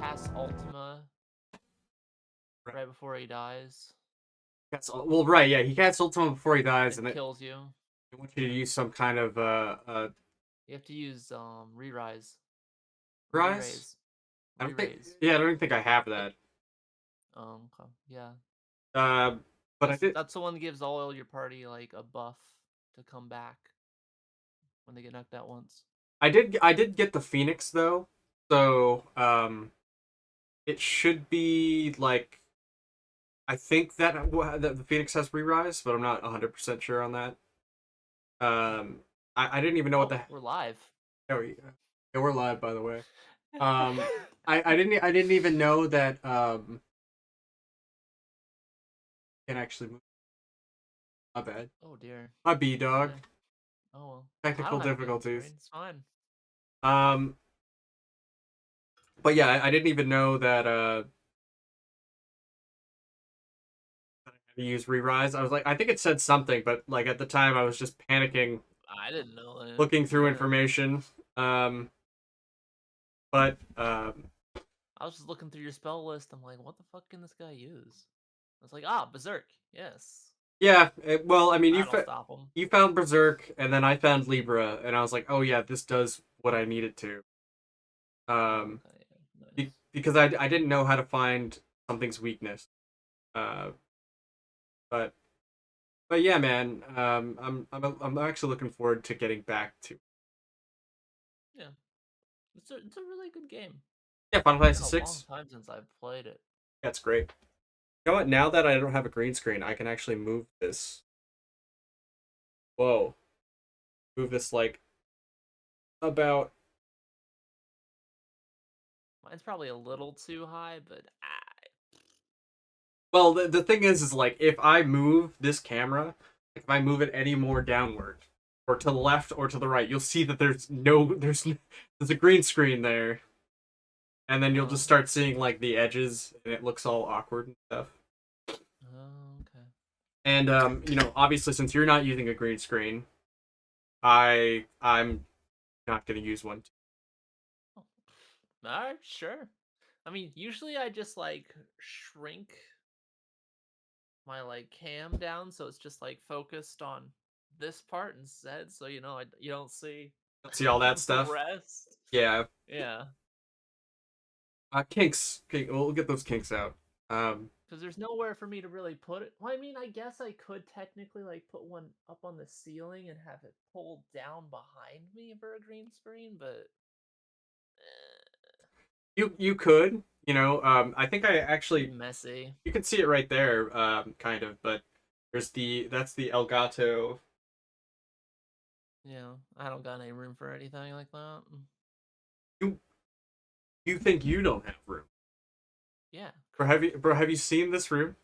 casts Ultima right before he dies. Well, right, yeah, he casts Ultima before he dies, It and kills you. I want you to use some kind of You have to use re-rise. rise. Re-raise. I don't think. Re-raise. Yeah, I don't even think I have that. Okay. Yeah. Uh, but I did. That's the one that gives all your party like a buff to come back when they get knocked out once. I did get the Phoenix though, so it should be like I think that the Phoenix has re-rise, but I'm not 100% sure on that. I didn't even know what the. We're live. Oh yeah, we're live by the way. I didn't even know that can actually move. My bad. Oh dear. My B dog. Yeah. Oh well. Technical difficulties. It's fine. Um, but yeah, I didn't even know that I had to use re-rise. I was like, I think it said something, but like at the time I was just panicking, I didn't know that. looking through Yeah. information. But I was just looking through your spell list. I'm like, what the fuck can this guy use? I was like, Berserk. Yes. yeah, well, I mean, That'll stop him. you found Berserk, and then I found Libra, and I was like, oh yeah, this does what I need it to. Okay, nice. Because I didn't know how to find something's weakness. Uh, but yeah, man, I'm actually looking forward to getting back to. Yeah, it's a really good game. Yeah, Final Fantasy It's VI. been a long time since I've played it. That's great. You know what? Now that I don't have a green screen, I can actually move this. Whoa. Move this like about. Mine's probably a little too high, but Well, the thing is like if I move this camera, if I move it any more downward, or to the left or to the right, you'll see that there's a green screen there, and then you'll just start seeing like the edges, and it looks all awkward and stuff. Oh, okay. And obviously since you're not using a green screen, I'm not gonna use one. Oh. Alright, sure. I mean, usually I just like shrink my like cam down so it's just like focused on this part instead, so you don't see all that the stuff. rest. Yeah. Yeah. Kinks. We'll get those kinks out. Because there's nowhere for me to really put it. Well, I mean, I guess I could technically like put one up on the ceiling and have it pulled down behind me for a green screen, but you could, I think I actually messy. you can see it right there, kind of, but that's the Elgato. Yeah, I don't got any room for anything like that. You think you don't have room? Yeah. Bro, have you seen this room?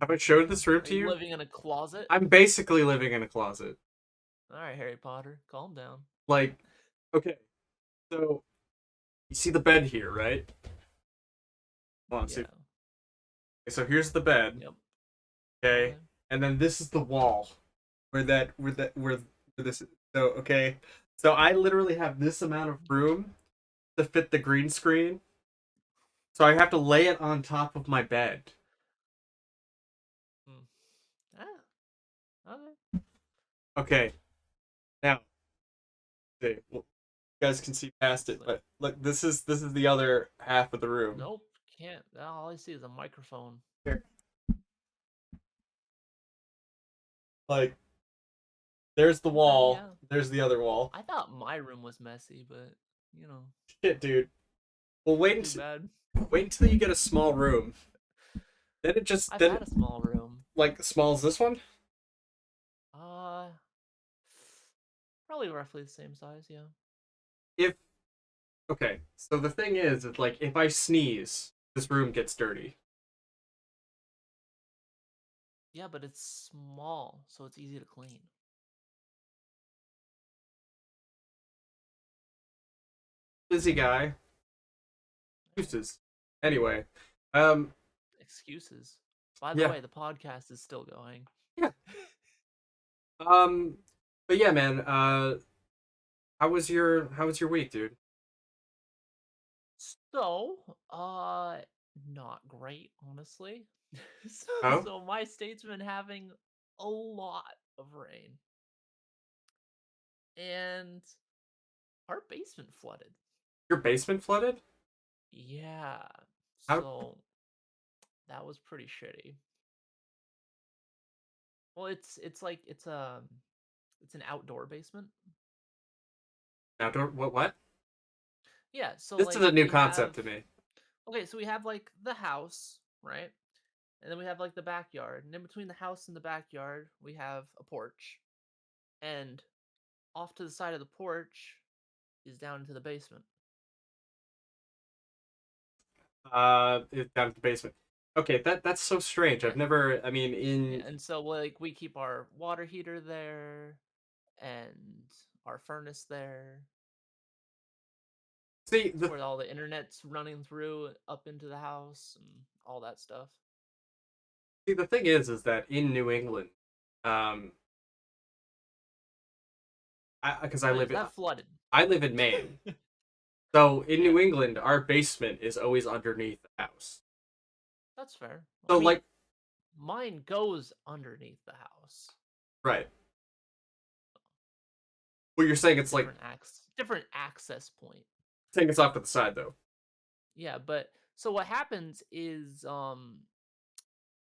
Have I showed this room to you? Living in a closet? I'm basically living in a closet. Alright, Harry Potter, calm down. Like, okay, so you see the bed here, right? Hold on, Yeah. see. Okay, so here's the bed. Yep. Okay, and then this is the wall where this. So okay, so I literally have this amount of room to fit the green screen. So I have to lay it on top of my bed. Okay. Okay. Now, okay, well, you guys can see past it, but look, this is the other half of the room. Nope, can't. All I see is a microphone. Here. Like, there's the wall. Yeah. There's the other wall. I thought my room was messy, but Shit, dude. Well, wait until you get a small room. Then it just I've had a small room. Like small as this one? Probably roughly the same size, yeah. Okay, so the thing is, it's like if I sneeze, this room gets dirty. Yeah, but it's small, so it's easy to clean. Busy guy. Excuses. Anyway, excuses. By the way, the podcast is still going. Yeah. But yeah, man. How was your week, dude? So, not great, honestly. so, Oh, so my state's been having a lot of rain, and our basement flooded. your basement flooded? Yeah, How? so that was pretty shitty. Well, it's like it's an outdoor basement. Outdoor? What? Yeah, so This is like a new we concept have to me. okay, so we have like the house, right? And then we have like the backyard. And in between the house and the backyard, we have a porch. And off to the side of the porch is down into the basement. It's down to the basement. Okay, that's so strange. Yeah. I've never. I mean, Yeah, in and so like we keep our water heater there and our furnace there. see It's the where all the internet's running through up into the house and all that stuff. see the thing is that in New England, um, because Oh, yes, that flooded. I live in Maine, so in Yeah, New England, our basement is always underneath the house. that's fair. I So mean, like, mine goes underneath the house. right? Well, you're saying It's a it's like different access point. saying it's off to the side though. Yeah, but so what happens is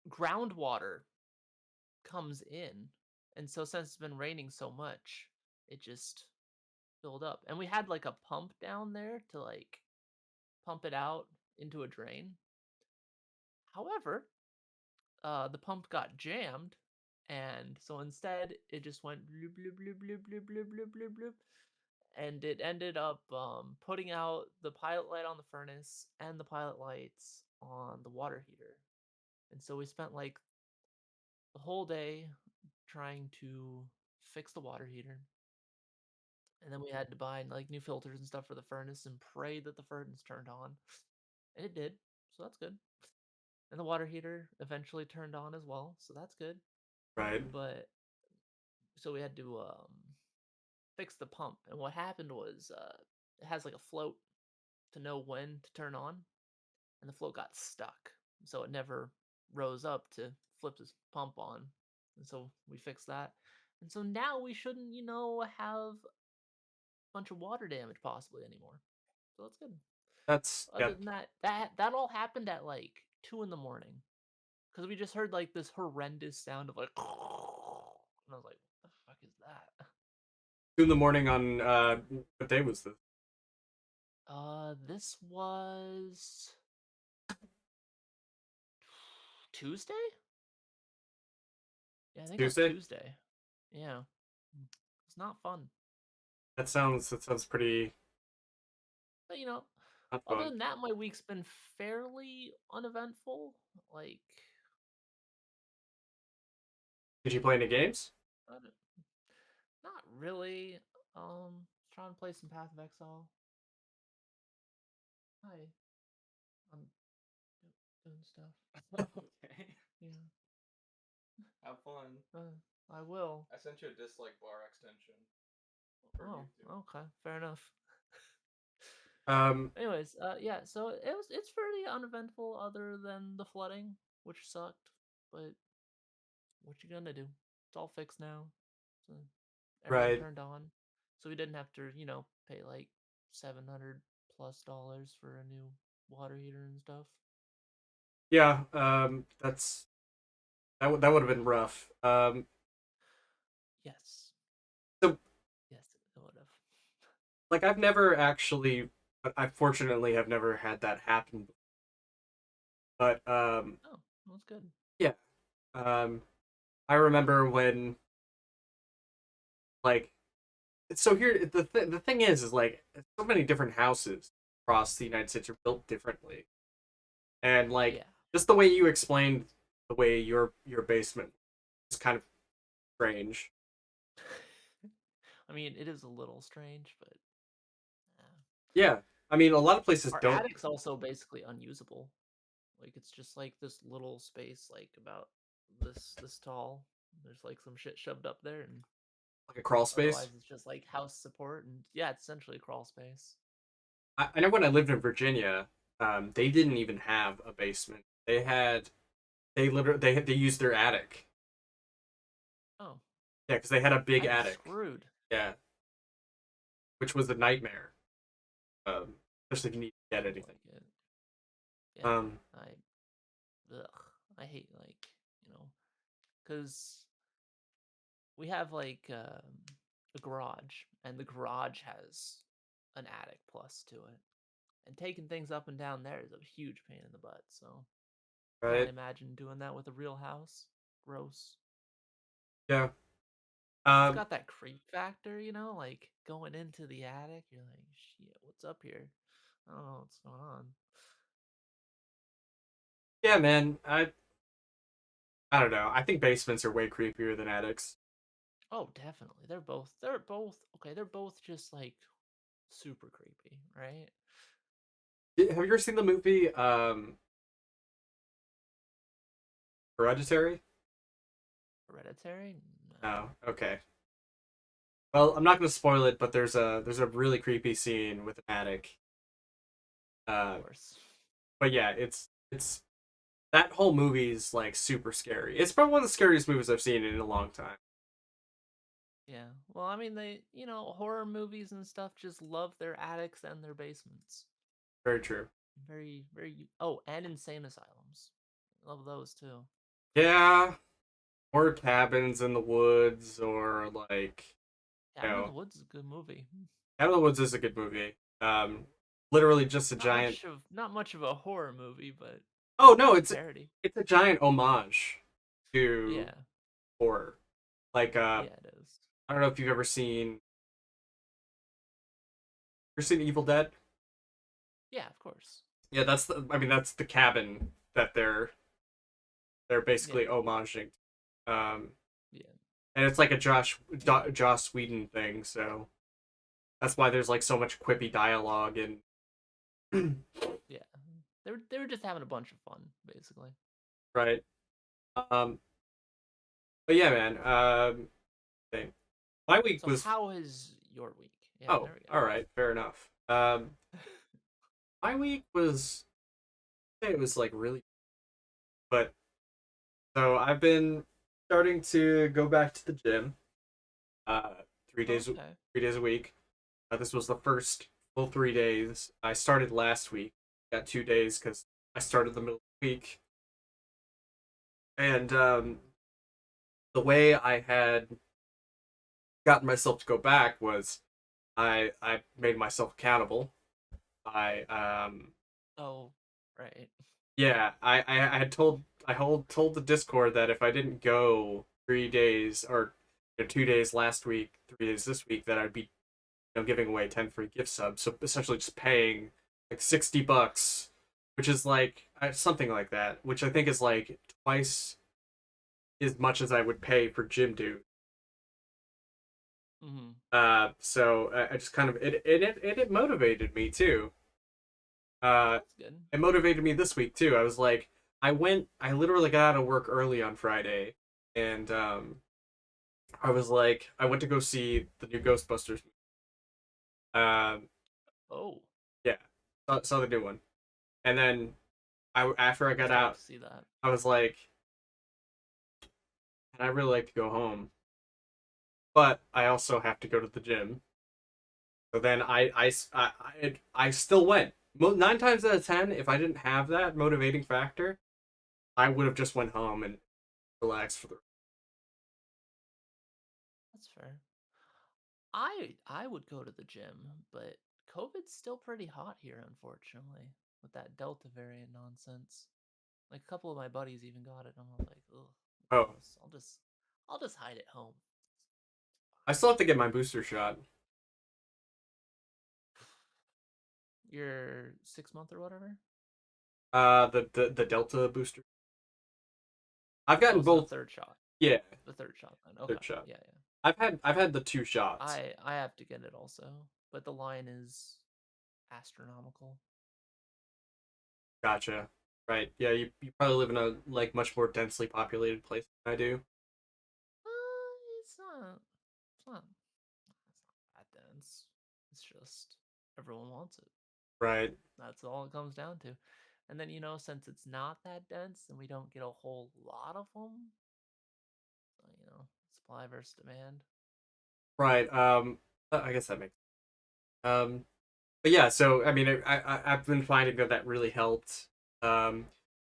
groundwater comes in, and so since it's been raining so much, it just filled up. And we had like a pump down there to like pump it out into a drain. However, the pump got jammed, and so instead it just went bloop bloop bloop bloop bloop bloop bloop bloop bloop, and it ended up putting out the pilot light on the furnace and the pilot lights on the water heater. And so we spent like the whole day trying to fix the water heater. And then we had to buy like new filters and stuff for the furnace and pray that the furnace turned on. And it did. So that's good. And the water heater eventually turned on as well. So that's good. Right. But so we had to fix the pump. And what happened was it has like a float to know when to turn on. And the float got stuck. So it never rose up to flip this pump on. And so we fixed that. And so now we shouldn't, have bunch of water damage possibly anymore. So that's good. That's yeah. Other than that, that all happened at like 2 in the morning because we just heard like this horrendous sound of like, and I was like, what the fuck is that? 2 in the morning on what day was this? This was Tuesday. Yeah, I think it was Tuesday. Tuesday. Yeah, it's not fun. That sounds pretty But not other fun. than that, my week's been fairly uneventful. Like, Did you play any games? not really. Trying to play some Path of Exile. Hi, I'm doing stuff. Okay. Yeah, Have fun. I will. I sent you a dislike bar extension for Oh, YouTube. okay, fair enough. Um, Anyways, yeah. So it's fairly uneventful, other than the flooding, which sucked. But what you gonna do? It's all fixed now. So everything right. turned on, so we didn't have to, pay like $700+ for a new water heater and stuff. Yeah. That would have been rough. Yes, So yes, it would have. like I've never actually, I fortunately have never had that happen. But Oh, that's good. yeah. Um, I remember when like so here the thing is like so many different houses across the United States are built differently, and like Yeah. just the way you explained the way your basement is kind of strange. I mean, it is a little strange, but Yeah, I mean a lot of places our don't attic's also basically unusable. Like it's just like this little space, like about this tall. There's like some shit shoved up there, and like a crawl space. otherwise it's just like house support, and yeah, it's essentially a crawl space. I know when I lived in Virginia. they didn't even have a basement. They used their attic. Oh, Yeah, because they had a big I'd be attic. screwed. Yeah, which was a nightmare. Especially if you need to get anything. Like it. Yeah, Um, ugh, I hate cause we have a garage, and the garage has an attic plus to it, and taking things up and down there is a huge pain in the butt. So can only right? imagine doing that with a real house. Gross. Yeah. It's Um, got that creep factor, like going into the attic. You're like, shit, what's up here? I don't know what's going on. yeah, man. I don't know. I think basements are way creepier than attics. Oh, definitely. They're both okay. They're both just like super creepy, right? Have you ever seen the movie Hereditary? Hereditary? No. No, Okay. Well, I'm not going to spoil it, but there's a really creepy scene with an attic. of Uh, course. but yeah, it's that whole movie is like super scary. It's probably one of the scariest movies I've seen in a long time. Yeah. Well, I mean, horror movies and stuff just love their attics and their basements. Very true. Very, very. Oh, and insane asylums. Love those too. Yeah, or cabins in the woods, or like you Cabin in the know, Woods is a good movie. Cabin in the Woods is a good movie. Literally just a Not giant. much of not much of a horror movie, but Oh no, good parody. it's a giant homage to Yeah. horror. Like Yeah, it is. I don't know if you've ever seen Evil Dead. Yeah, of course. Yeah, I mean that's the cabin that they're Yeah. basically homaging. Um, Yeah. and it's like a Joss Whedon thing, so that's why there's like so much quippy dialogue and Yeah. They were just having a bunch of fun, basically. right. Um, but yeah, man. Okay. My week So was how is your week? Yeah, oh, there we all right, fair enough. go. My week was it was like really, but so I've been starting to go back to the gym. Uh, 3 days, Okay. 3 days a week. This was the first full 3 days. I started last week. Got 2 days because I started the middle of the week, and the way I had gotten myself to go back was I made myself accountable. I Oh, right. yeah I had told the Discord that if I didn't go 3 days or 2 days last week, 3 days this week, that I'd be giving away 10 free gift subs. So essentially just paying like $60, which is like something like that, which I think is like twice as much as I would pay for gym dude. Mm-hmm. So I just kind of it motivated me too. Uh, That's good. it motivated me this week too. I literally got out of work early on Friday, and I went to go see the new Ghostbusters. Um, Oh, yeah, saw the new one, and then after I I got still have out, to see that. I was like, and I really like to go home, but I also have to go to the gym. So then I still went. 9 times out of 10, if I didn't have that motivating factor, I would have just went home and relaxed for the. That's fair. I would go to the gym, but COVID's still pretty hot here, unfortunately, with that Delta variant nonsense. Like a couple of my buddies even got it, and I'm like, ugh, Oh, gross. I'll just hide at home. I still have to get my booster shot. Your 6 month or whatever. The Delta booster. I've gotten Oh, so the both. third shot. Yeah, The third shot then. Okay. third shot. Yeah, yeah. I've had the two shots. I have to get it also, but the line is astronomical. Gotcha. Right. Yeah, you probably live in a like much more densely populated place than I do. It's not. It's not. It's not that dense. It's just everyone wants it. Right. That's all it comes down to. And then, since it's not that dense and we don't get a whole lot of them, so, supply versus demand. Right. I guess that makes. But yeah. So I mean, I've been finding that really helped. Um,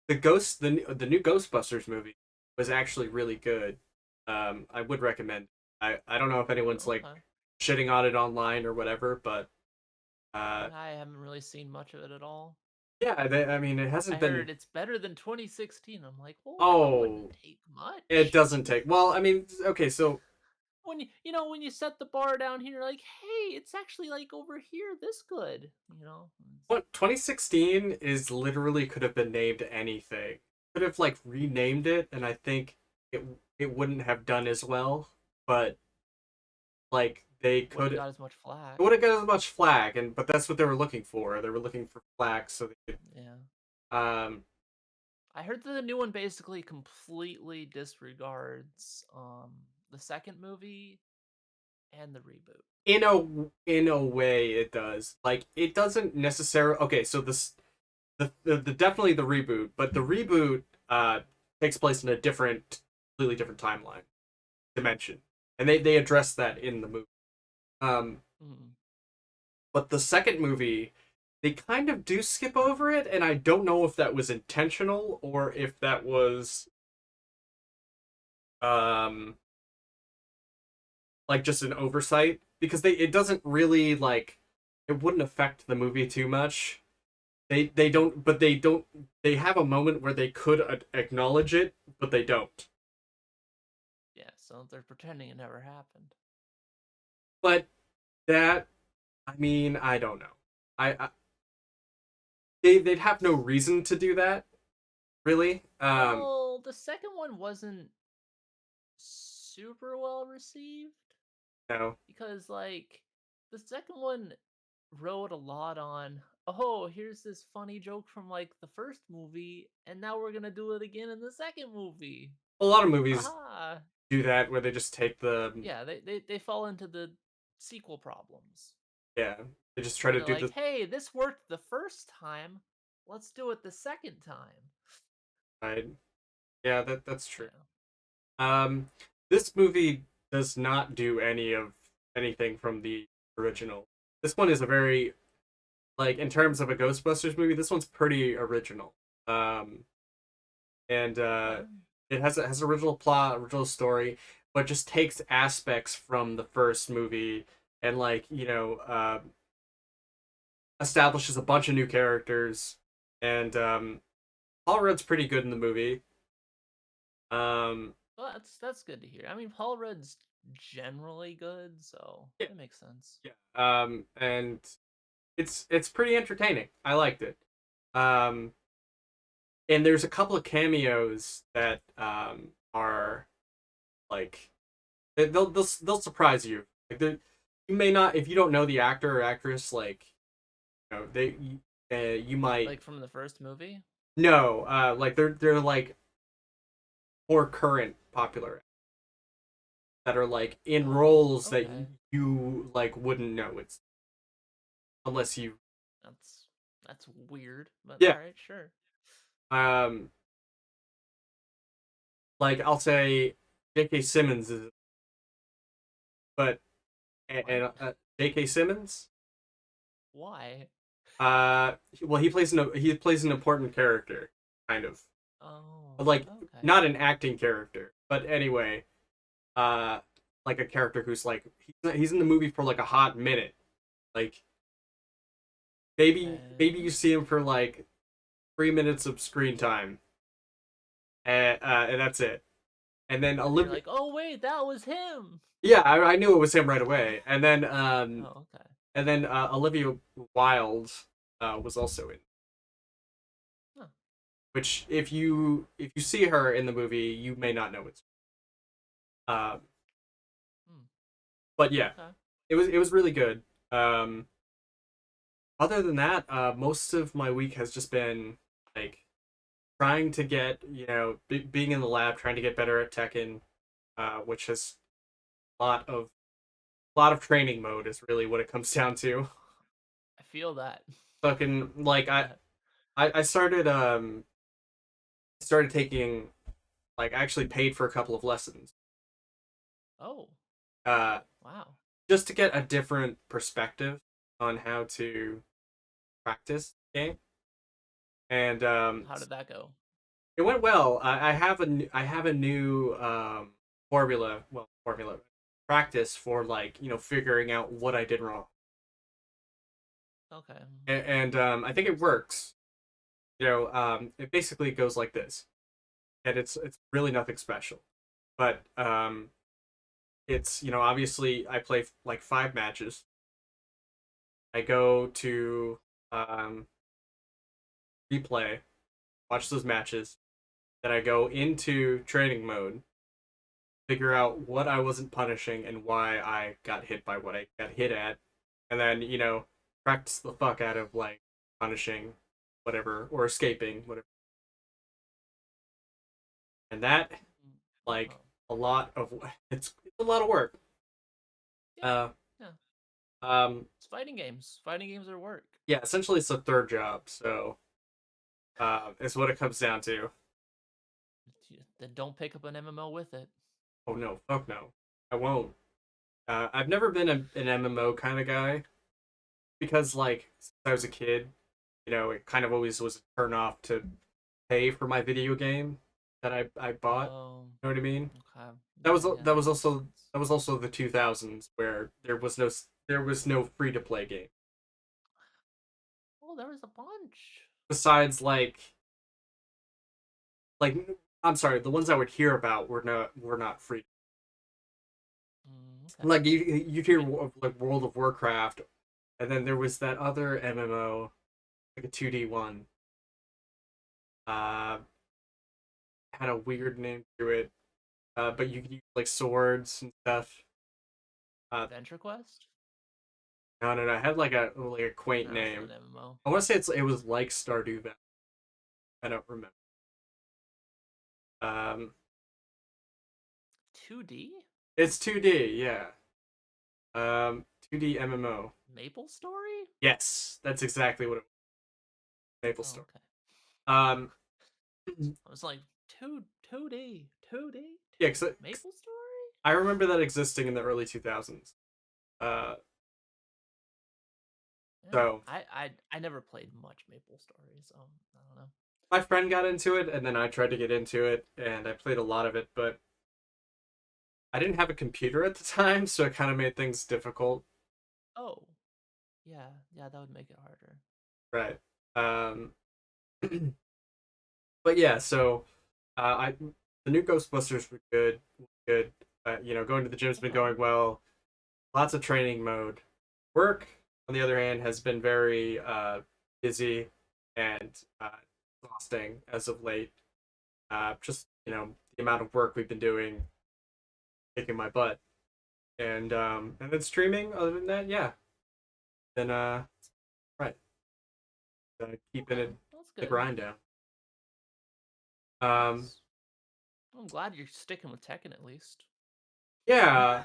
the new Ghostbusters movie was actually really good. I would recommend. I don't know if anyone's like Okay. shitting on it online or whatever, but I haven't really seen much of it at all. yeah, I mean, it I hasn't been. heard it's better than 2016. I'm like, well, that wouldn't Oh, take it much. doesn't take. Well, I mean, okay, so When when you set the bar down here, like, hey, it's actually like over here this good. what 2016 is literally could have been named anything. Could have like renamed it, and I think it it wouldn't have done as well. But like they Wouldn't could, have it got as much flack. would have got as much flack, and but that's what they were looking for. They were looking for flack, so they could. Yeah. Um, I heard that the new one basically completely disregards the second movie and the reboot. in a way, it does. Like it doesn't necessarily. Okay, so this the definitely the reboot, but the reboot takes place in a completely different timeline dimension, and they address that in the movie. Um, Mm. but the second movie, they kind of do skip over it, and I don't know if that was intentional or if that was um like just an oversight because they it doesn't really like it wouldn't affect the movie too much. They don't, but they don't. They have a moment where they could acknowledge it, but they don't. Yeah, so they're pretending it never happened. But that, I mean, I don't know. I they'd have no reason to do that, really. Well, the second one wasn't super well received No, because, like, the second one wrote a lot on, oh, here's this funny joke from, like, the first movie, and now we're gonna do it again in the second movie. a lot of movies Haha. do that where they just take the Yeah, they fall into the sequel problems. yeah, they just try Where to they're do like, the hey, this worked the first time. Let's do it the second time. right. Yeah, that's true. Yeah. Um, this movie does not do anything from the original. This one is a very like in terms of a Ghostbusters movie, this one's pretty original. Um, and Okay. it has original plot, original story, but just takes aspects from the first movie and like establishes a bunch of new characters. And Paul Rudd's pretty good in the movie. Um, Well, that's good to hear. I mean, Paul Rudd's generally good, so yeah, it makes sense. yeah. And it's pretty entertaining. I liked it. Um, and there's a couple of cameos that are like they'll surprise you. Like you may not if you don't know the actor or actress. Like they you might Like from the first movie. know. Like they're like more current popular that are like in Oh, roles that okay. you like wouldn't know it's unless you That's that's weird, but yeah all right, sure. um like I'll say J.K. Simmons is but What? J.K. Simmons Why? well he plays an important character kind of Oh, but like okay. not an acting character but anyway uh like a character who's like he's in the movie for like a hot minute like maybe you And see him for like 3 minutes of screen time and that's it and then and you're Olivia like, oh wait, that was him. yeah I knew it was him right away Oh, okay. and then Olivia Wilde was also in Huh. which if you see her in the movie you may not know it's um Hmm. but yeah Okay. it was really good um other than that most of my week has just been like trying to get being in the lab trying to get better at Tekken which has a lot of training mode is really what it comes down to I feel that. fucking like Yeah. I started taking, like, I actually paid for a couple of lessons. Oh, Uh wow. just to get a different perspective on how to practice the game. And How did that go? it went well. I have a new formula practice for, like, figuring out what I did wrong. Okay. And I think it Interesting. works. It basically goes like this, and it's really nothing special, but it's, obviously I play like 5 matches. I go to um, replay, watch those matches, then I go into training mode, figure out what I wasn't punishing and why I got hit by what I got hit at, and then, practice the fuck out of, like, punishing whatever or escaping whatever. And that, Mm, like, oh. a lot of it's a lot of work. Yeah. Uh, Yeah. um, It's fighting games. Fighting games are work. yeah, essentially it's a third job, so it's what it comes down to. Then don't pick up an MMO with it. Oh no, fuck no, I won't. I've never been an MMO kind of guy because, like, since I was a kid, it kind of always was a turn off to pay for my video game that I bought. Oh, You know what I mean? okay. That Yeah, was yeah, that makes also sense. the 2000s where there was no free to play game Oh, there was a bunch. besides, like I'm sorry, the ones I would hear about were not free. Okay. Like, you'd hear Wait. of, like, World of Warcraft, and then there was that other MMO, like a 2D one. Uh, had a weird name to it. But you could use, like, swords and stuff. Adventure Quest? No, no, no. It had like a quaint No, that's not name. an MMO. I want to say it was like Stardew Valley. I don't remember. Um, 2D? it's 2D, yeah. 2D MMO. Maple Story? Yes, that's exactly what it was. Maple Oh, Story. okay. Um, I was like, 2D? yeah, cause Maple Story? I remember that existing in the early 2000s. Uh, Yeah. so I never played much Maple Story, so I don't know. my friend got into it, and then I tried to get into it, and I played a lot of it, but I didn't have a computer at the time, so it kind of made things difficult. Oh, yeah, yeah, that would make it harder. Right. Um, but yeah, so I the new Ghostbusters were good, good. Going to the gym's been Okay. going well. Lots of training mode. Work, on the other hand, has been very busy and exhausting as of late. Just, the amount of work we've been doing, kicking my butt, and then streaming. Other than that, yeah, then right, keeping Okay, it that's the good. grind down. Um, Nice. I'm glad you're sticking with Tekken at least. yeah,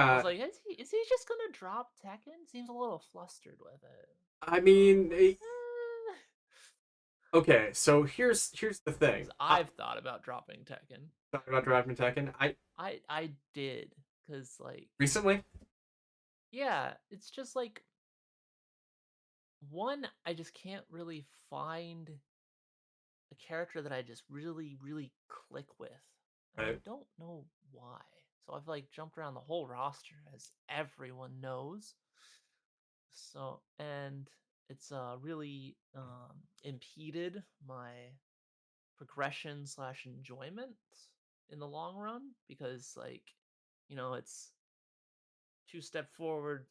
I was yeah. like, is he just gonna drop Tekken? Seems a little flustered with it. I mean, Eh. okay. So here's the thing. 'Cause I've thought about dropping Tekken. Talking about driving Tekken. I I did, cause like, recently. yeah, it's just like, one, I just can't really find a character that I just really click with, and I Right. don't know why. So I've like jumped around the whole roster, as everyone knows. So, and it's really impeded my progression slash enjoyment in the long run, because like, it's two step forward,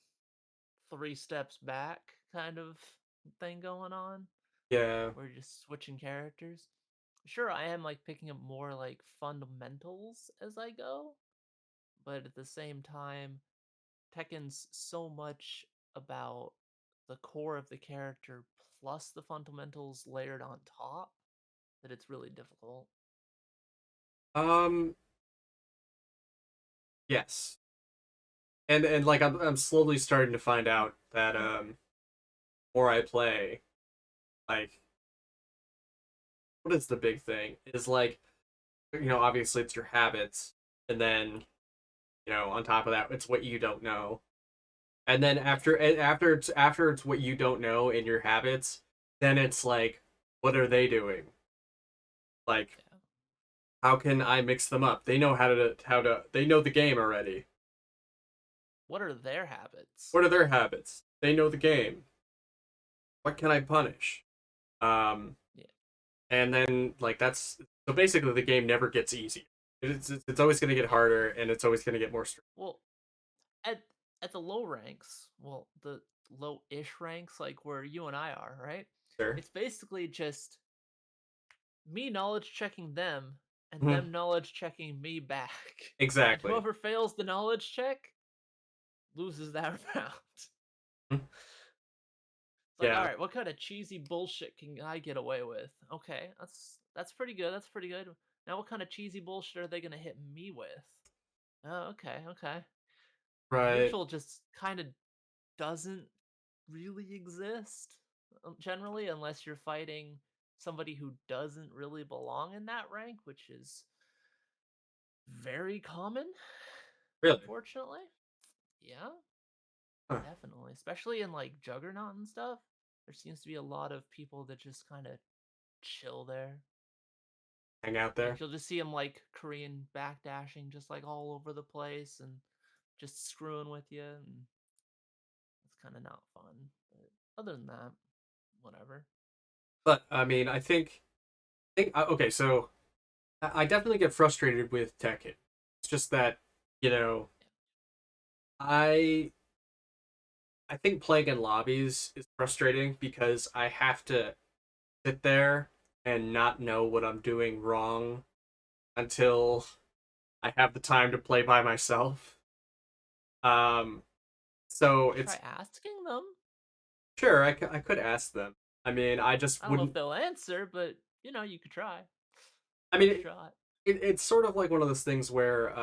three steps back kind of thing going on. Yeah. We're just switching characters. Sure, I am like picking up more like fundamentals as I go, but at the same time, Tekken's so much about the core of the character plus the fundamentals layered on top that it's really difficult. Um. Yes. And like I'm slowly starting to find out that more I play, like, what is the big thing? Is like, obviously it's your habits, and then, on top of that, it's what you don't know. And then Yeah, after it's what you don't know in your habits, then it's like, what are they doing? Like, yeah. how can I mix them up? They know how to they know the game already. What are their habits? What are their habits? They know the game. What can I punish? Um, Yeah. and then like that's so basically the game never gets easy. It's always going to get Yeah. harder, and it's always going to get more strict. Well, at at the low ranks, well, the low-ish ranks, like where you and I are, right? Sure. It's basically just me knowledge checking them and Mhm. them knowledge checking me back. And Exactly. whoever fails the knowledge check loses that round. Mhm. It's like, all Yeah. right, what kind of cheesy bullshit can I get away with? Okay, that's pretty good. That's pretty good. Now, what kind of cheesy bullshit are they gonna hit me with? Oh, okay, okay. Right. Neutral just kind of doesn't really exist generally, unless you're fighting somebody who doesn't really belong in that rank, which is very common, Really. unfortunately. Yeah, Huh. definitely. Especially in like Juggernaut and stuff. There seems to be a lot of people that just kind of chill there. Hang out Like there. you'll just see them like Korean backdashing just like all over the place and just screwing with you, and it's kind of not fun. But other than that, whatever. But I mean, I think okay. So I definitely get frustrated with Tekken. It's just that you know I I think playing in lobbies is frustrating because I have to sit there and not know what I'm doing wrong until I have the time to play by myself. Um, so Try it's asking them. sure I could ask them. I mean, I just I don't know if wouldn't. they'll answer, but you could try. I Give mean, it a shot. it's sort of like one of those things where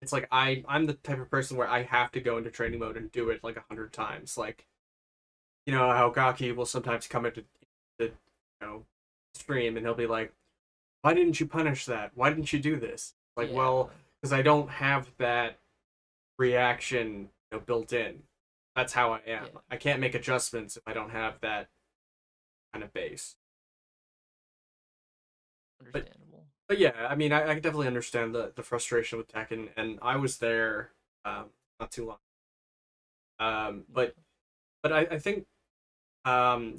it's like I'm the type of person where I have to go into training mode and do it like 100 times. Like how Gaki will sometimes come into the stream and he'll be like, "Why didn't you punish that? Why didn't you do this?" Like, well, Yeah. because I don't have that reaction built in. That's how I am. Yeah. I can't make adjustments if I don't have that kind of base. But Understandable. but yeah, I mean, I definitely understand the frustration with Tekken, and I was there not too long. Um, Yeah. but but I think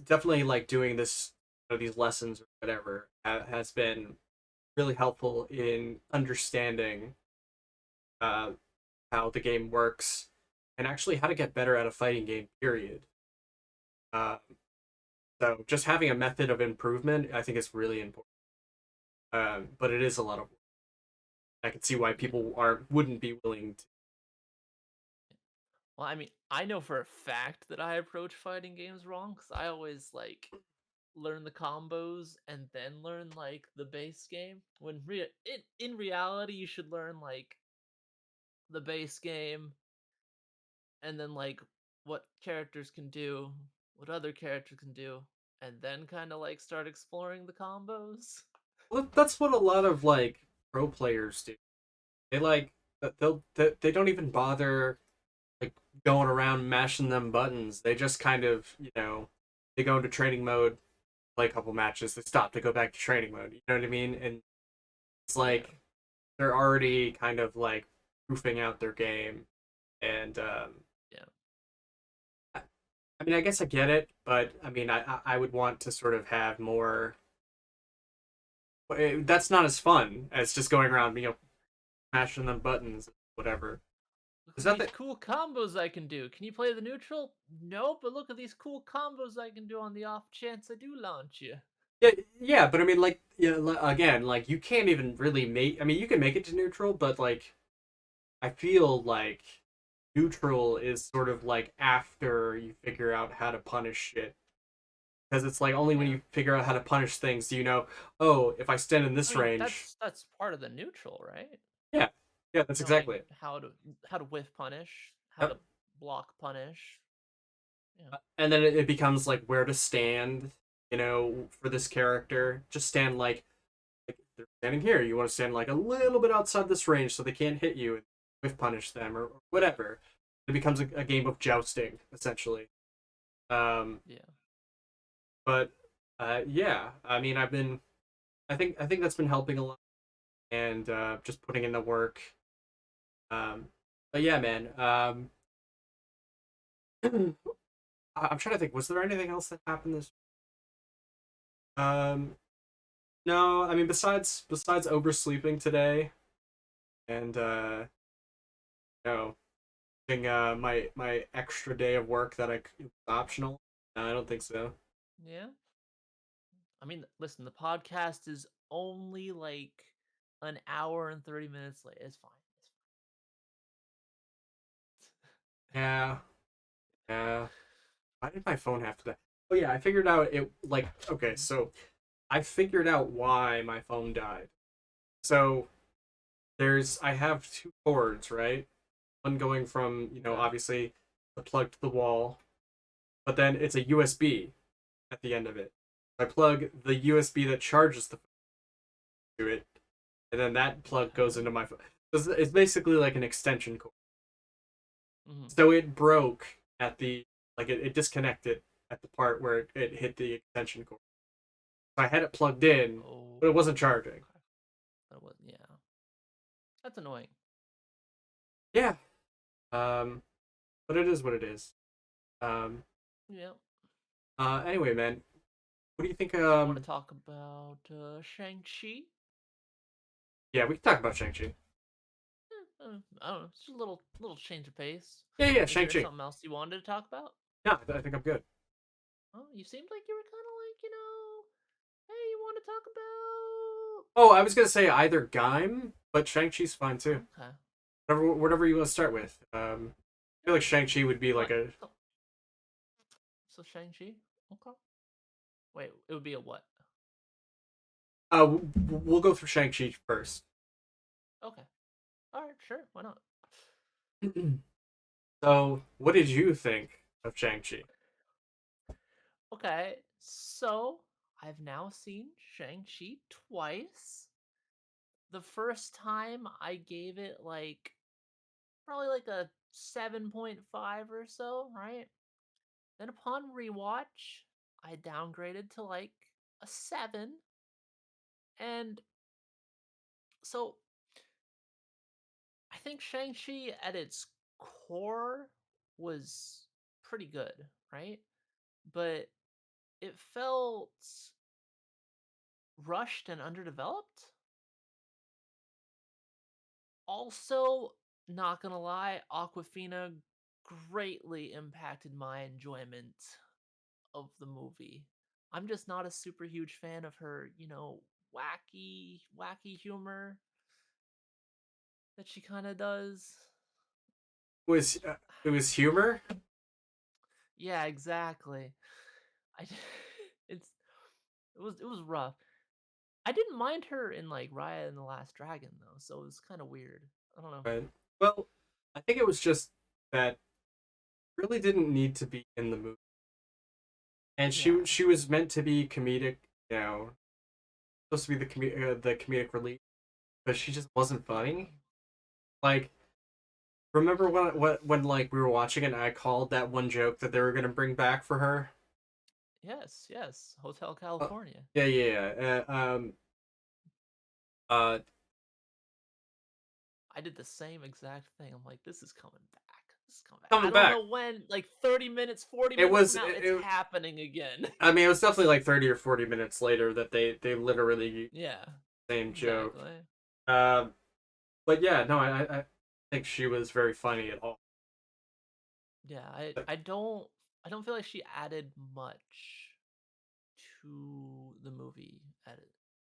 definitely like doing this these lessons or whatever has been really helpful in understanding uh, how the game works and actually how to get better at a fighting game. Period. Uh, so just having a method of improvement, I think, is really important. But it is a lot of work. I can see why Yeah. people wouldn't be willing to. Well, I mean, I know for a fact that I approach fighting games wrong because I always like learn the combos and then learn like the base game. When in reality, you should learn like the base game and then like what characters can do, what other characters can do, and then kind of like start exploring the combos. Well, that's what a lot of like pro players do. They like they don't even bother like going around mashing them buttons. They just kind of they go into training mode, play a couple matches, they stop to go back to training mode. You know what I mean? And it's Yeah. like they're already kind of like proofing out their game. And Yeah. I I mean, I guess I get it, but I mean, I would want to sort of have more. That's not as fun as just going around, mashing them buttons, whatever. Look Is at that these the cool combos I can do. Can you play the neutral? No, but look at these cool combos I can do on the off chance I do launch you. Yeah, yeah, but I mean, like, yeah, again, like, you can't even really make. I mean, you can make it to neutral, but like, I feel like neutral is sort of like after you figure out how to punish shit, because it's like only when Yeah. you figure out how to punish things do you know. Oh, if I stand in I this mean, range, that's part of the neutral, right? yeah, yeah, that's Knowing exactly it. how to whiff punish, how to Yep. block punish. Yeah. And then it becomes like where to stand, for this character. Just stand like they're standing here. You want to stand like a little bit outside this range so they can't hit you and whiff punish them or whatever. It becomes a game of jousting essentially. Um, Yeah. but yeah, I mean, I think that's been helping a lot, and just putting in the work. Um, but yeah, man. I'm trying to think. Was there anything else that happened this? Um, no. I mean, besides oversleeping today, and no, doing my extra day of work that was optional. No, I don't think so. Yeah. I mean, listen, the podcast is only like an hour and 30 minutes late. It's fine. Yeah, yeah. Why did my phone have to die? Oh yeah, I figured out it. Like, okay, Mhm. so I figured out why my phone died. So I have two cords, right? One going from, Okay. obviously the plug to the wall, but then it's a USB at the end of it. I plug the USB that charges the phone to it, and then that plug goes Okay. into my phone. It's basically like an extension cord. Hmm. So it broke at it disconnected at the part where it hit the extension cord. So I had it plugged in, Oh. but it wasn't charging. Okay. That was, yeah. That's annoying. Yeah. Um, but it is what it is. Um, Yeah. anyway, man, what do you think? So you want to talk about Shang-Chi? Yeah, we can talk about Shang-Chi. I don't know. It's just a little change of pace. Yeah, Is there Shang-Chi. something else you wanted to talk about? Yeah, I think I'm good. Oh, you seemed like you were kind of like, hey, you want to talk about? Oh, I was gonna say either Gaim, but Shang-Chi's fine too. Okay. Whatever you want to start with. I feel like Shang-Chi would be like Fine. a. So Shang-Chi? Okay. Wait, it would be a what? We'll go through Shang-Chi first. Okay. All right, sure. Why not? So, what did you think of Shang-Chi? Okay. So, I've now seen Shang-Chi twice. The first time I gave it like probably like a 7.5 or so, right? Then upon rewatch, I downgraded to like a 7. And so I think Shang-Chi at its core was pretty good, right? But it felt rushed and underdeveloped. Also, not gonna lie, Aquafina greatly impacted my enjoyment of the movie. I'm just not a super huge fan of her, wacky humor that she kind of does. Was it was humor? Yeah, exactly. I it's it was rough. I didn't mind her in like Raya and the Last Dragon though, so it was kind of weird. I don't know. Right. Well, I think it was just that really didn't need to be in the movie, and Yeah. she was meant to be comedic, supposed to be the comedic relief, but she just wasn't Yeah. funny. Like, remember when like we were watching it and I called that one joke that they were gonna bring back for her? Yes, yes. Hotel Uh, California. yeah, yeah, yeah. Uh, I did the same exact thing. I'm like, this is coming back. This is coming back. I coming don't back. know when, like 30 minutes, 40 It minutes from was. now, it's happening again. I mean, it was definitely like 30 or 40 minutes later that they literally used Yeah, the same joke. exactly. Um, but yeah, no, I think she was very funny at all. Yeah, I don't feel like she added much to the movie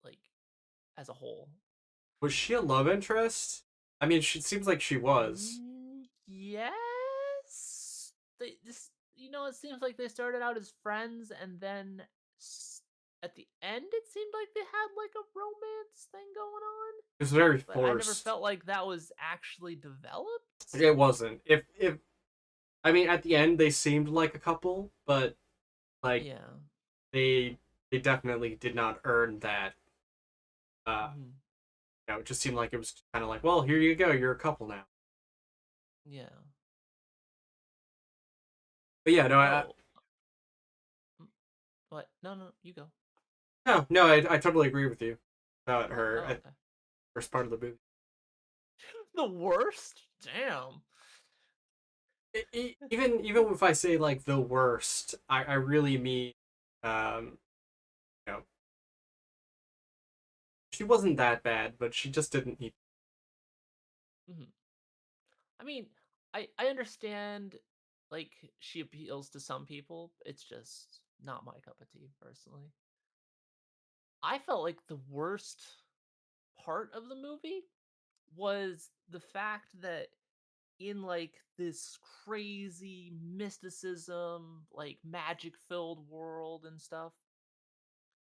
like as a whole. Was she a love interest? I mean, she seems like she was. Yes. It seems like they started out as friends, and then at the end, it seemed like they had like a romance thing going on. It was very But I never forced. felt like that was actually developed. It wasn't. If I mean, at the end they seemed like a couple, but like Yeah. they they definitely did not earn that. Uh, Hmm. it just seemed like it was kind of like, well, here you go, you're a couple now. Yeah. But yeah, no, Oh. mm, What? No, no, you go. no, I totally agree with you about her Oh, at okay. the first part of the movie. The worst? Damn. Even if I say like the worst, I really mean, um, you know, she wasn't that bad, but she just didn't need. Hmm. I mean, I understand like she appeals to some people. It's just not my cup of tea personally. I felt like the worst part of the movie was the fact that in like this crazy mysticism, like magic filled world and stuff,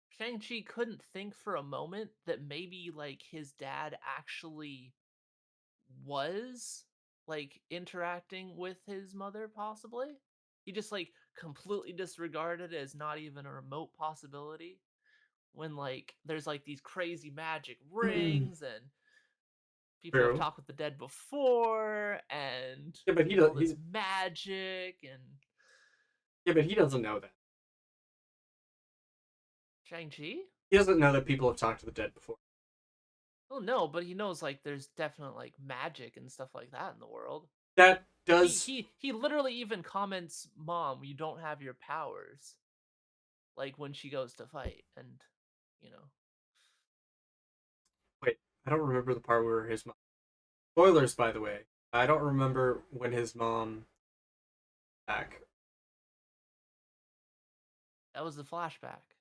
Shang-Chi couldn't think for a moment that maybe like his dad actually was like interacting with his mother possibly. He just like completely disregarded it as not even a remote possibility when like there's like these crazy magic rings and people have True. talked with the dead before and Yeah, but there's all this he magic and yeah, but he doesn't know that. Shang-Chi? He doesn't know that people have talked to the dead before. Oh no, but he knows like there's definitely like magic and stuff like that in the world. That He does he he literally even comments, "Mom, you don't have your powers." Like when she goes to fight and you know. wait. I don't remember the part where his mom. Spoilers, by the way. I don't remember when his mom back. That was the flashback.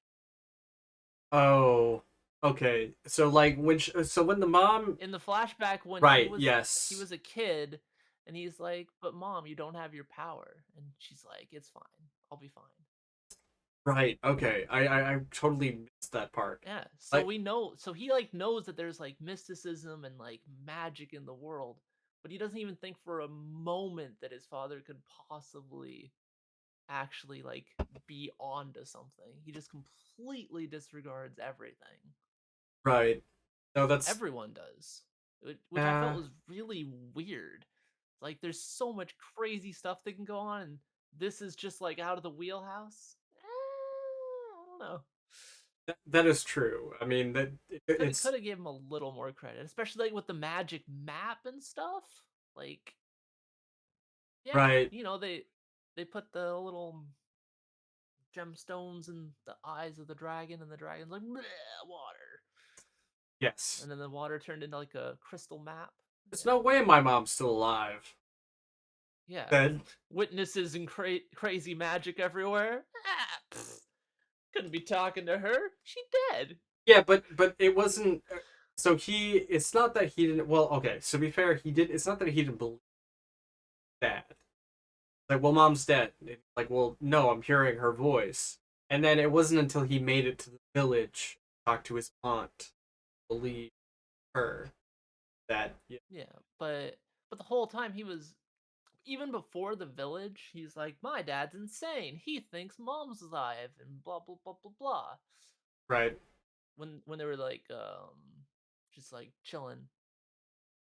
Oh, okay. So like so when the mom, In the flashback when right? he Yes. was a kid and he's like, "But mom, you don't have your power." And she's like, "It's fine. I'll be fine." Right. Okay. I totally missed that part. Yeah. So Like we know so he like knows that there's like mysticism and like magic in the world, but he doesn't even think for a moment that his father could possibly actually like be onto something. He just completely disregards everything. right. No, that's Everyone does, which I felt uh was really weird. Like, there's so much crazy stuff that can go on, and this is just like out of the wheelhouse. I don't know. that is true. I mean Could it's have gave him a little more credit, especially like with the magic map and stuff. Like, yeah, right. they put the little gemstones in the eyes of the dragon, and the dragon's like water, Yes. and then the water turned into like a crystal map. There's Yeah. no way my mom's still alive. Yeah, Dead. witnesses and crazy magic everywhere. Couldn't be talking to her. She dead. Yeah, but it wasn't. So he. It's not that he didn't. Well, okay. So to be fair, he did. It's not that he didn't believe that. Like, well, mom's dead. Like, well, no, I'm hearing her voice. And then it wasn't until he made it to the village, talked to his aunt, believe her that. Yeah, Yeah, but the whole time he was even before the village, he's like, my dad's insane. He thinks mom's alive and blah blah blah blah blah. right. When they were like just like chilling.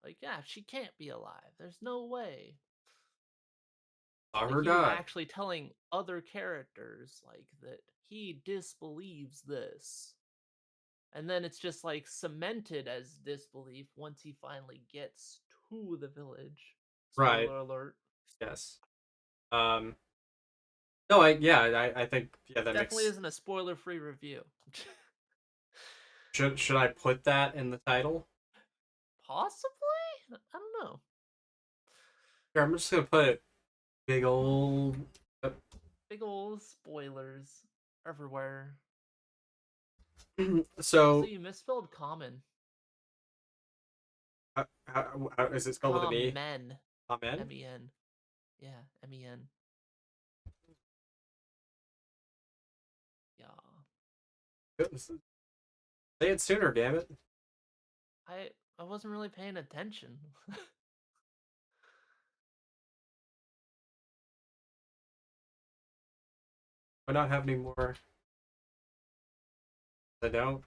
Like, yeah, she can't be alive. There's no way. Saw Like her he was die. actually telling other characters like that he disbelieves this. And then it's just like cemented as disbelief once he finally gets to the village. Right. Spoiler alert. Yes. Um. No, I think This that definitely makes. isn't a spoiler free review. Should I put that in the title? Possibly? I don't know. Here, I'm just gonna put it big old. Big old spoilers everywhere. Also, So, you misspelled common. is it It's spelled with an E? common. Amen. M-E-N. Yeah, M-E-N. Yeah. Say it sooner, damn it. I I wasn't really paying attention. I not have any more? I don't.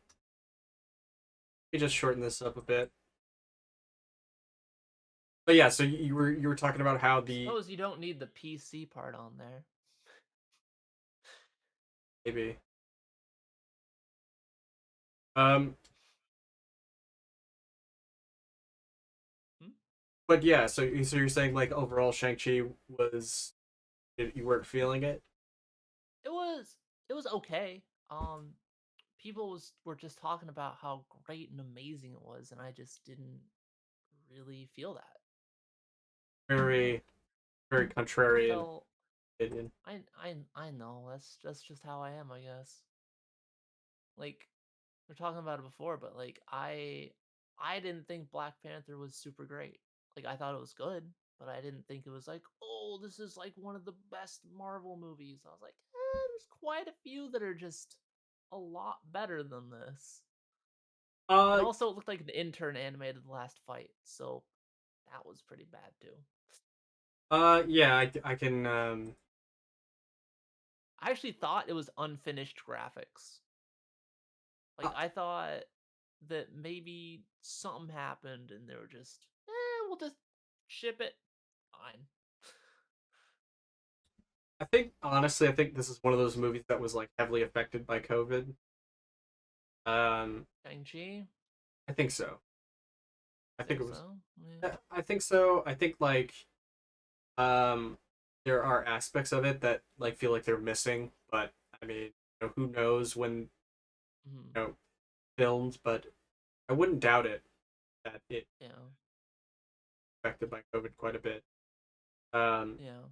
Let me just shorten this up a bit. But yeah, so you were talking about how the Suppose you don't need the PC part on there. maybe um Hmm? but yeah, so you're saying like overall Shang-Chi was you weren't feeling it? It was it was okay. People were just talking about how great and amazing it was, and I just didn't really feel that. Very very I contrarian felt opinion. I know that's just how I am, I guess. Like we're talking about it before, but like I didn't think Black Panther was super great. Like I thought it was good, but I didn't think it was like, oh, this is like one of the best Marvel movies. I was like, there's quite a few that are just a lot better than this. And Uh also, it looked like an intern animated the last fight, so that was pretty bad too. yeah, I can I actually thought it was unfinished graphics. Like uh, I thought that maybe something happened and they were just, we'll just ship it. Fine. I think honestly, I think this is one of those movies that was like heavily affected by COVID. Um Shang-Chi? I think so. I think Think it was so? Yeah. I think so. I think like um there are aspects of it that like feel like they're missing, but I mean, who knows when Mm-hmm. filmed, but I wouldn't doubt it that it Yeah. affected by COVID quite a bit. Um, Yeah.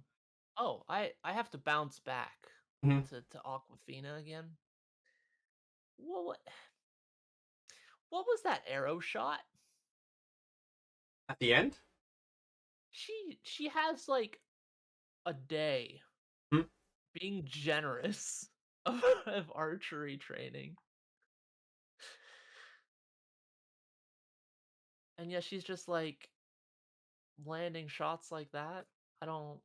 Oh, I have to bounce back mhm. to Aquafina again. What what was that arrow shot? At the end, She has like a day hmm? being generous of archery training. And yeah, she's just like landing shots like that. I don't.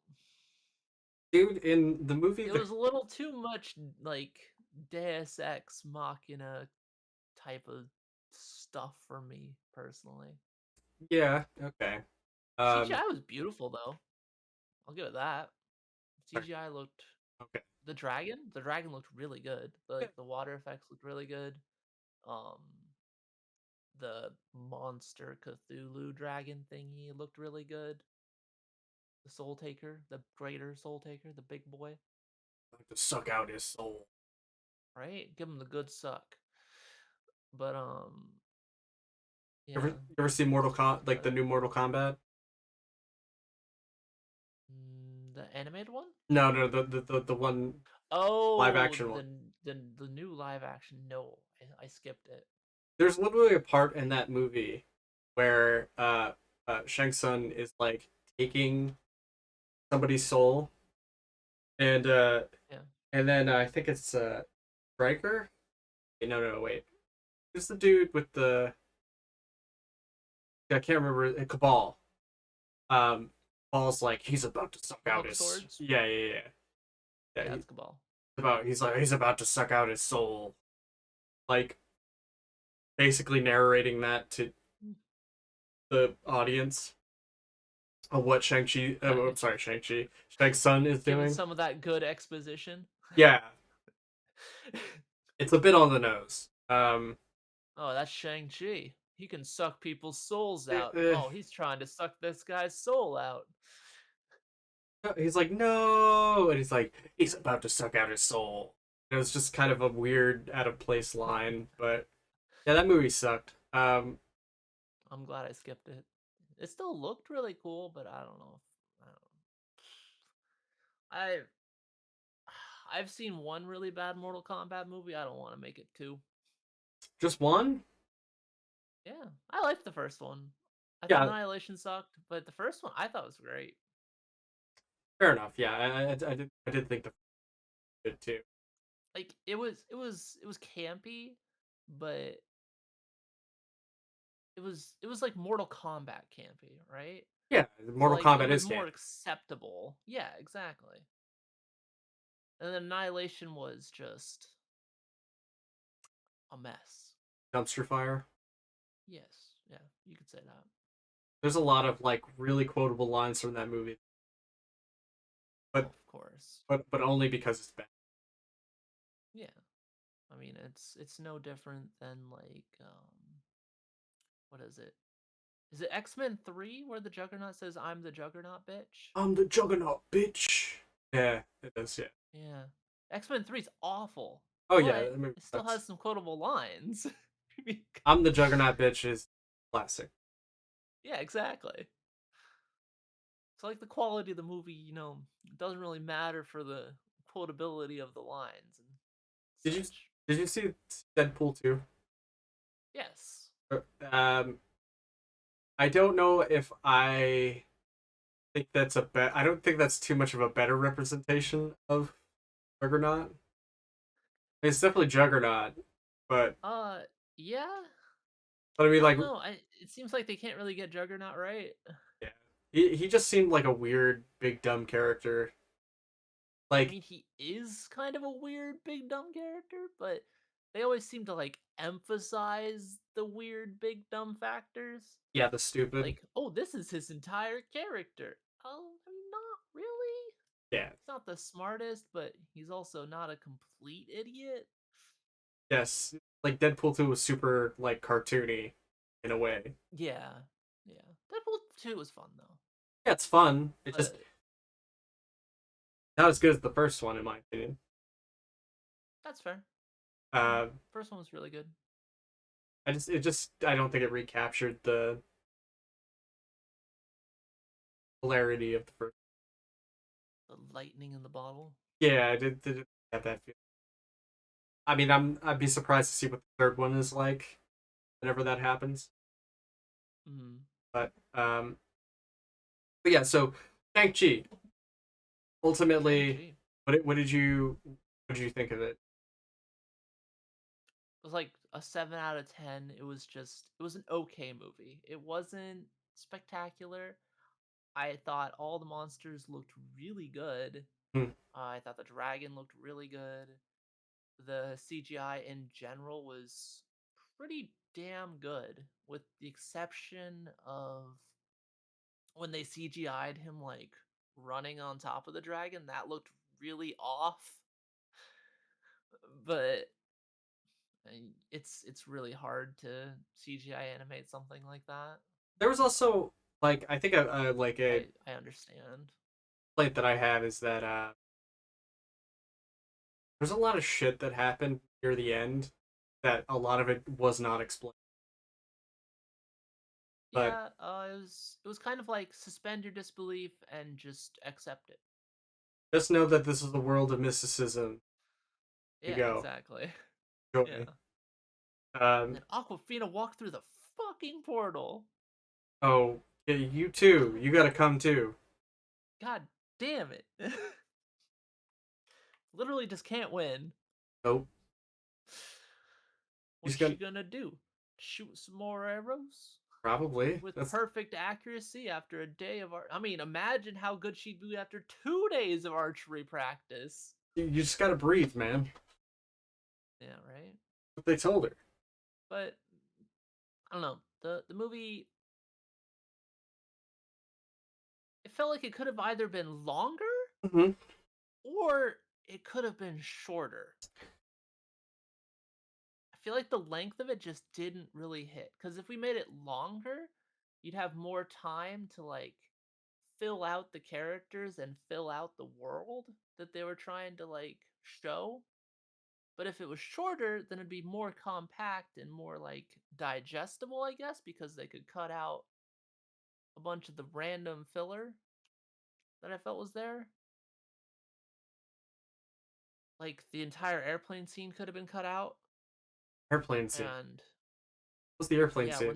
Dude, in the movie, It was a little too much like Deus Ex Machina type of stuff for me personally. yeah, okay. Um, CGI was beautiful though. I'll give it that. CGI looked okay. the dragon looked really good. Yeah, Like the water effects looked really good. Um the monster Cthulhu dragon thingy looked really good. The Soul Taker, the greater Soul Taker, the big boy, to suck out his soul. right? Give him the good suck. But You yeah, ever see like the the new Mortal Kombat? the animated one. No, no, the one live Oh, action one. the new live action. No, I skipped it. There's literally a part in that movie where Shang Tsung is like taking somebody's soul, and Yeah, then I think it's Striker. Wait, no, no, wait. Who's the dude with the? I can't remember. Cabal. Cabal's like he's about to suck the out hook his. swords. Yeah, yeah, yeah. Yeah, Yeah, it's Cabal. he's about to suck out his soul. Like basically narrating that to the audience of what Shang-Chi. I'm Right. sorry, Shang-Chi. Shang Tsung is Given doing. some of that good exposition. Yeah, it's a bit on the nose. Oh, that's Shang-Chi. He can suck people's souls Eh, out. eh, Oh, he's trying to suck this guy's soul out. he's like, no, and he's about to suck out his soul. It was just kind of a weird, out of place line, but yeah, that movie sucked. I'm glad I skipped it. It still looked really cool, but I don't know. I don't I I've seen one really bad Mortal Kombat movie. I don't want to make it two. Just one? Yeah, I liked the first one. I thought Yeah, Annihilation sucked, but the first one I thought was great. fair enough. Yeah, I did think the good too. Like it was campy, but it was like Mortal Kombat campy, right? Yeah, So Mortal like it Kombat was is more canon. acceptable. Yeah, exactly. And then Annihilation was just a mess. Dumpster fire. Yes, yeah, you could say that. There's a lot of like really quotable lines from that movie, but Of course. but only because it's bad. Yeah. I mean, it's no different than like what is it? Is it X-Men 3 where the Juggernaut says I'm the Juggernaut bitch? I'm the Juggernaut, bitch. Yeah, it is. Yeah. Yeah. X-Men 3 is awful, Oh yeah. but I mean, it still has some quotable lines. I mean, I'm the Juggernaut, bitch is classic. yeah, exactly. So like the quality of the movie, it doesn't really matter for the quotability of the lines and Did you such. did you see Deadpool 2? Yes. Um, I don't know if I think that's I don't think that's too much of a better representation of Juggernaut. It's definitely Juggernaut, but Uh yeah. I mean I don't like know. It seems like they can't really get Juggernaut right. yeah. He just seemed like a weird big dumb character. I Like mean, he is kind of a weird big dumb character, but they always seem to like emphasize the weird big dumb factors. yeah, the stupid. Like, oh, this is his entire character. Oh, I mean, not really. Yeah. He's not the smartest, but he's also not a complete idiot. Yes. Like Deadpool 2 was super like cartoony in a way. Yeah, yeah. Deadpool 2 was fun though, Yeah, it's fun. It's just but not as good as the first one in my opinion. that's fair. Uh First one was really good. I don't think it recaptured the hilarity of the first. The lightning in the bottle. Yeah, I did have that feeling. I mean, I'd be surprised to see what the third one is like whenever that happens. Mm. But but yeah, so Shang-Chi. Ultimately, Shang-Chi. what did you think of it? It was like a 7 out of 10. It was an okay movie. It wasn't spectacular. I thought all the monsters looked really good. Hmm. I thought the dragon looked really good. The CGI in general was pretty damn good, with the exception of when they CGI'd him like running on top of the dragon. That looked really off. But it's really hard to CGI animate something like that. There was also like I think like a I understand. plate that I have is that there's a lot of shit that happened near the end that a lot of it was not explained. But Yeah, it was kind of like suspend your disbelief and just accept it. just know that this is the world of mysticism. You Yeah, go. exactly. Enjoy. Yeah. And Um then Aquafina walked through the fucking portal. oh yeah, you too. You gotta come too. God damn it. Literally just can't win. Nope. He's What's she gonna gonna do? Shoot some more arrows? probably. With That's perfect accuracy after a day of art. I mean, imagine how good she'd be after 2 days of archery practice. you just gotta breathe, man. Yeah, right. What they told her. But I don't know. The movie, it felt like it could have either been longer Mm-hmm. or it could have been shorter. I feel like the length of it just didn't really hit. Because if we made it longer, you'd have more time to like fill out the characters and fill out the world that they were trying to like show. But if it was shorter, then it'd be more compact and more like digestible, I guess, because they could cut out a bunch of the random filler that I felt was there. Like the entire airplane scene could have been cut out. Airplane scene. And What's the airplane yeah, scene?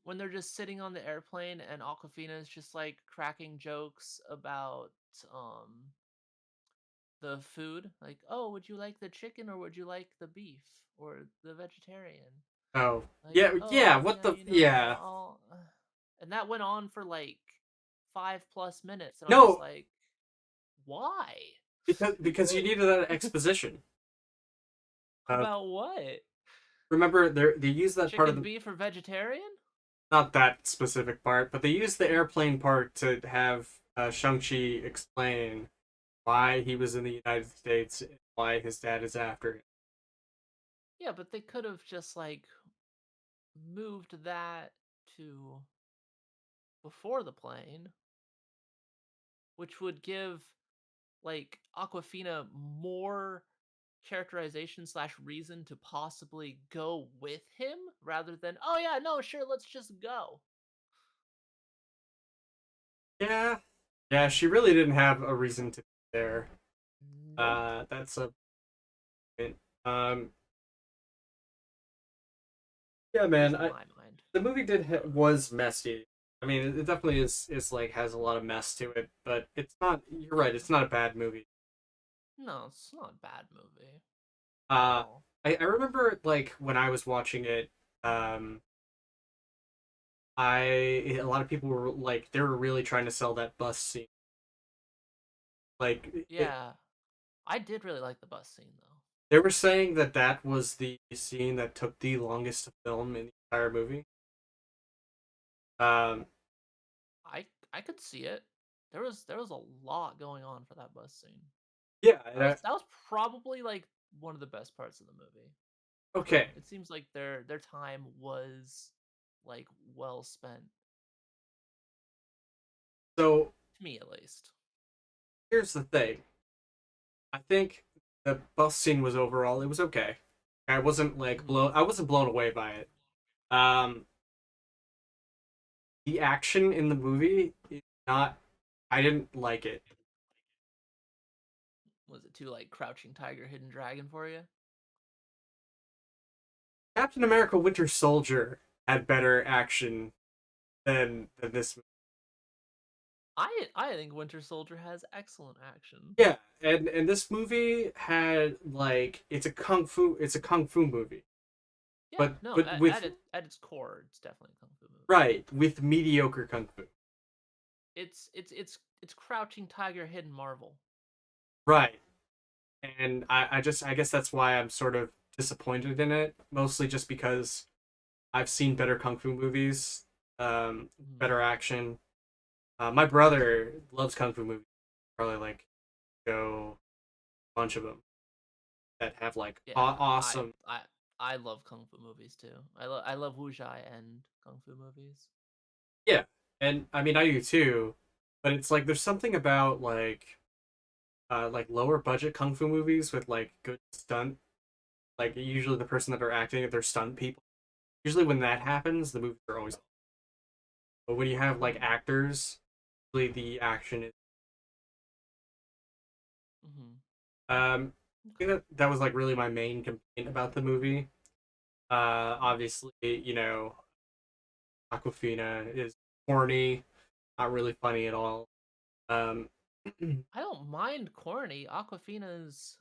when they're just sitting on the airplane and Aquafina is just like cracking jokes about the food, like, oh, would you like the chicken or would you like the beef or the vegetarian? Oh. Like, Yeah, yeah, oh, what yeah, the yeah. and that went on for like 5 plus minutes, and I'm just No, like, why? because you needed that exposition. Uh, About what? remember they use that part of Chicken the beef or vegetarian? not that specific part, but they use the airplane part to have Shang-Chi explain why he was in the United States, and why his dad is after him. Yeah, but they could have just like moved that to before the plane, which would give like Aquafina more characterization slash reason to possibly go with him rather than, oh yeah, no, sure, let's just go. Yeah, yeah, she really didn't have a reason to be there. Nope. That's a um, yeah, At man. least in my mind. The movie I don't know. was messy. I mean, it definitely is like has a lot of mess to it, but it's not. You're right. Yeah. It's not a bad movie. No, it's not a bad movie at Uh, all. I remember like when I was watching it, I a lot of people were like they were really trying to sell that bus scene. Like Yeah. I did really like the bus scene though. they were saying that that was the scene that took the longest to film in the entire movie. Um, I could see it. There was a lot going on for that bus scene. yeah. That was probably like one of the best parts of the movie. Okay. It seems like their time was like well spent, So to me at least. here's the thing. I think the bus scene was overall it was okay. I wasn't like Mhm. blown. I wasn't blown away by it. Um, the action in the movie is not. I didn't like it. Was it too like Crouching Tiger, Hidden Dragon for you? Captain America: Winter Soldier had better action than this. I think Winter Soldier has excellent action. Yeah, and this movie had like it's a kung fu movie, Yeah, but no, but at, with at, it, at its core, it's definitely a kung fu movie. right with mediocre kung fu. It's Crouching Tiger, Hidden Marvel. Right, and I guess that's why I'm sort of disappointed in it, mostly just because I've seen better kung fu movies, Mhm. better action. My brother loves kung fu movies. Probably like go a bunch of them that have like Yeah, awesome. I love kung fu movies too. I love wuxia and kung fu movies. Yeah, and I mean I do too, but it's like there's something about like lower budget kung fu movies with like good stunt. Like usually the person that are acting, they're stunt people. Usually when that happens, the movies are always. But when you have like Hmm. actors, usually the action is. Hmm. I think that was like really my main complaint about the movie. Obviously, you know, Aquafina is corny, not really funny at all. Um, I don't mind corny. Aquafina's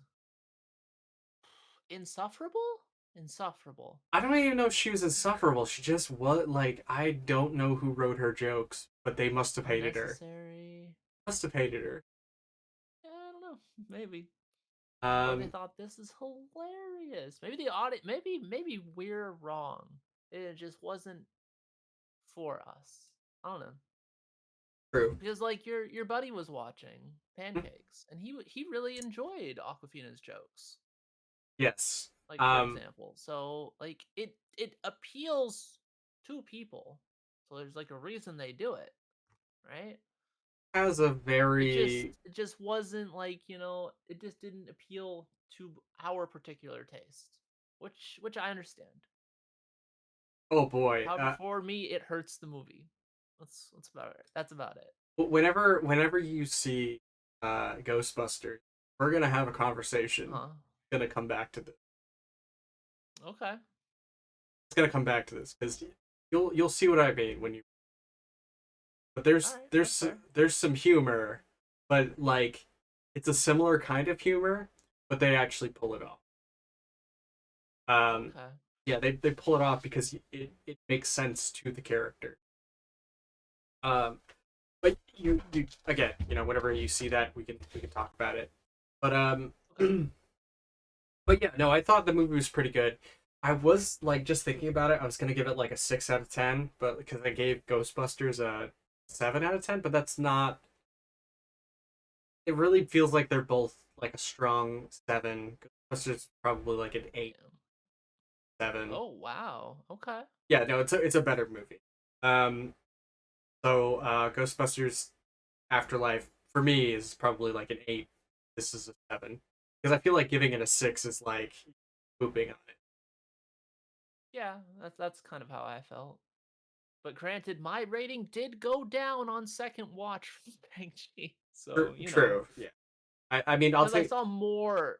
insufferable. Insufferable. I don't even know if she was insufferable. She just was like I don't know who wrote her jokes, but they must have hated her. Unnecessary. Must have hated her. Yeah, I don't know. Maybe. Or they Um, thought this is hilarious. Maybe the audit. Maybe we're wrong. It just wasn't for us. I don't know. true. Because like your buddy was watching Pancakes, and he really enjoyed Aquafina's jokes. Yes. Like for example, so like it appeals to people. So there's like a reason they do it, right? Has a It just very it just wasn't like, it just didn't appeal to our particular taste, which I understand. oh boy. However, for me, it hurts the movie. That's about it. That's about it. Whenever you see Ghostbusters, we're gonna have a conversation. Huh? Gonna come back to this. Okay. It's gonna come back to this because you'll see what I mean when you. But All right. That's there's fair. there's some humor, but like it's a similar kind of humor, but they actually pull it off. Um, Okay. yeah, they pull it off because it makes sense to the character. Um, but you again, you know, whenever you see that, we can talk about it. But Okay. but yeah, no, I thought the movie was pretty good. I was like just thinking about it. I was gonna give it like a 6 out of 10, but because I gave Ghostbusters a 7 out of 10, but that's not. It really feels like they're both like a strong seven. Ghostbusters probably like an eight, Yeah. seven. Oh wow. Okay. Yeah, no, it's a better movie. Um, so Ghostbusters Afterlife for me is probably like an eight. This is a seven because I feel like giving it a six is like pooping on it. Yeah, that's kind of how I felt. But granted, my rating did go down on second watch from Shang-Chi. True, So, you know, true. Yeah. I mean, I'll because take. I saw more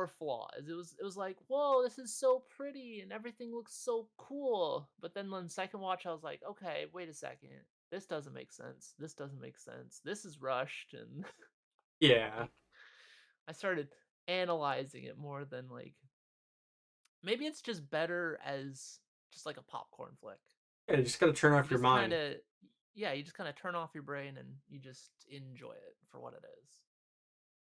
flaws. It was like, whoa, this is so pretty and everything looks so cool. But then on second watch, I was like, okay, wait a second. This doesn't make sense. This doesn't make sense. This is rushed and Yeah. like I started analyzing it more than like maybe it's just better as just like a popcorn flick. Yeah, you just gotta turn You off your just kind mind. of yeah, you just kind of turn off your brain and you just enjoy it for what it is.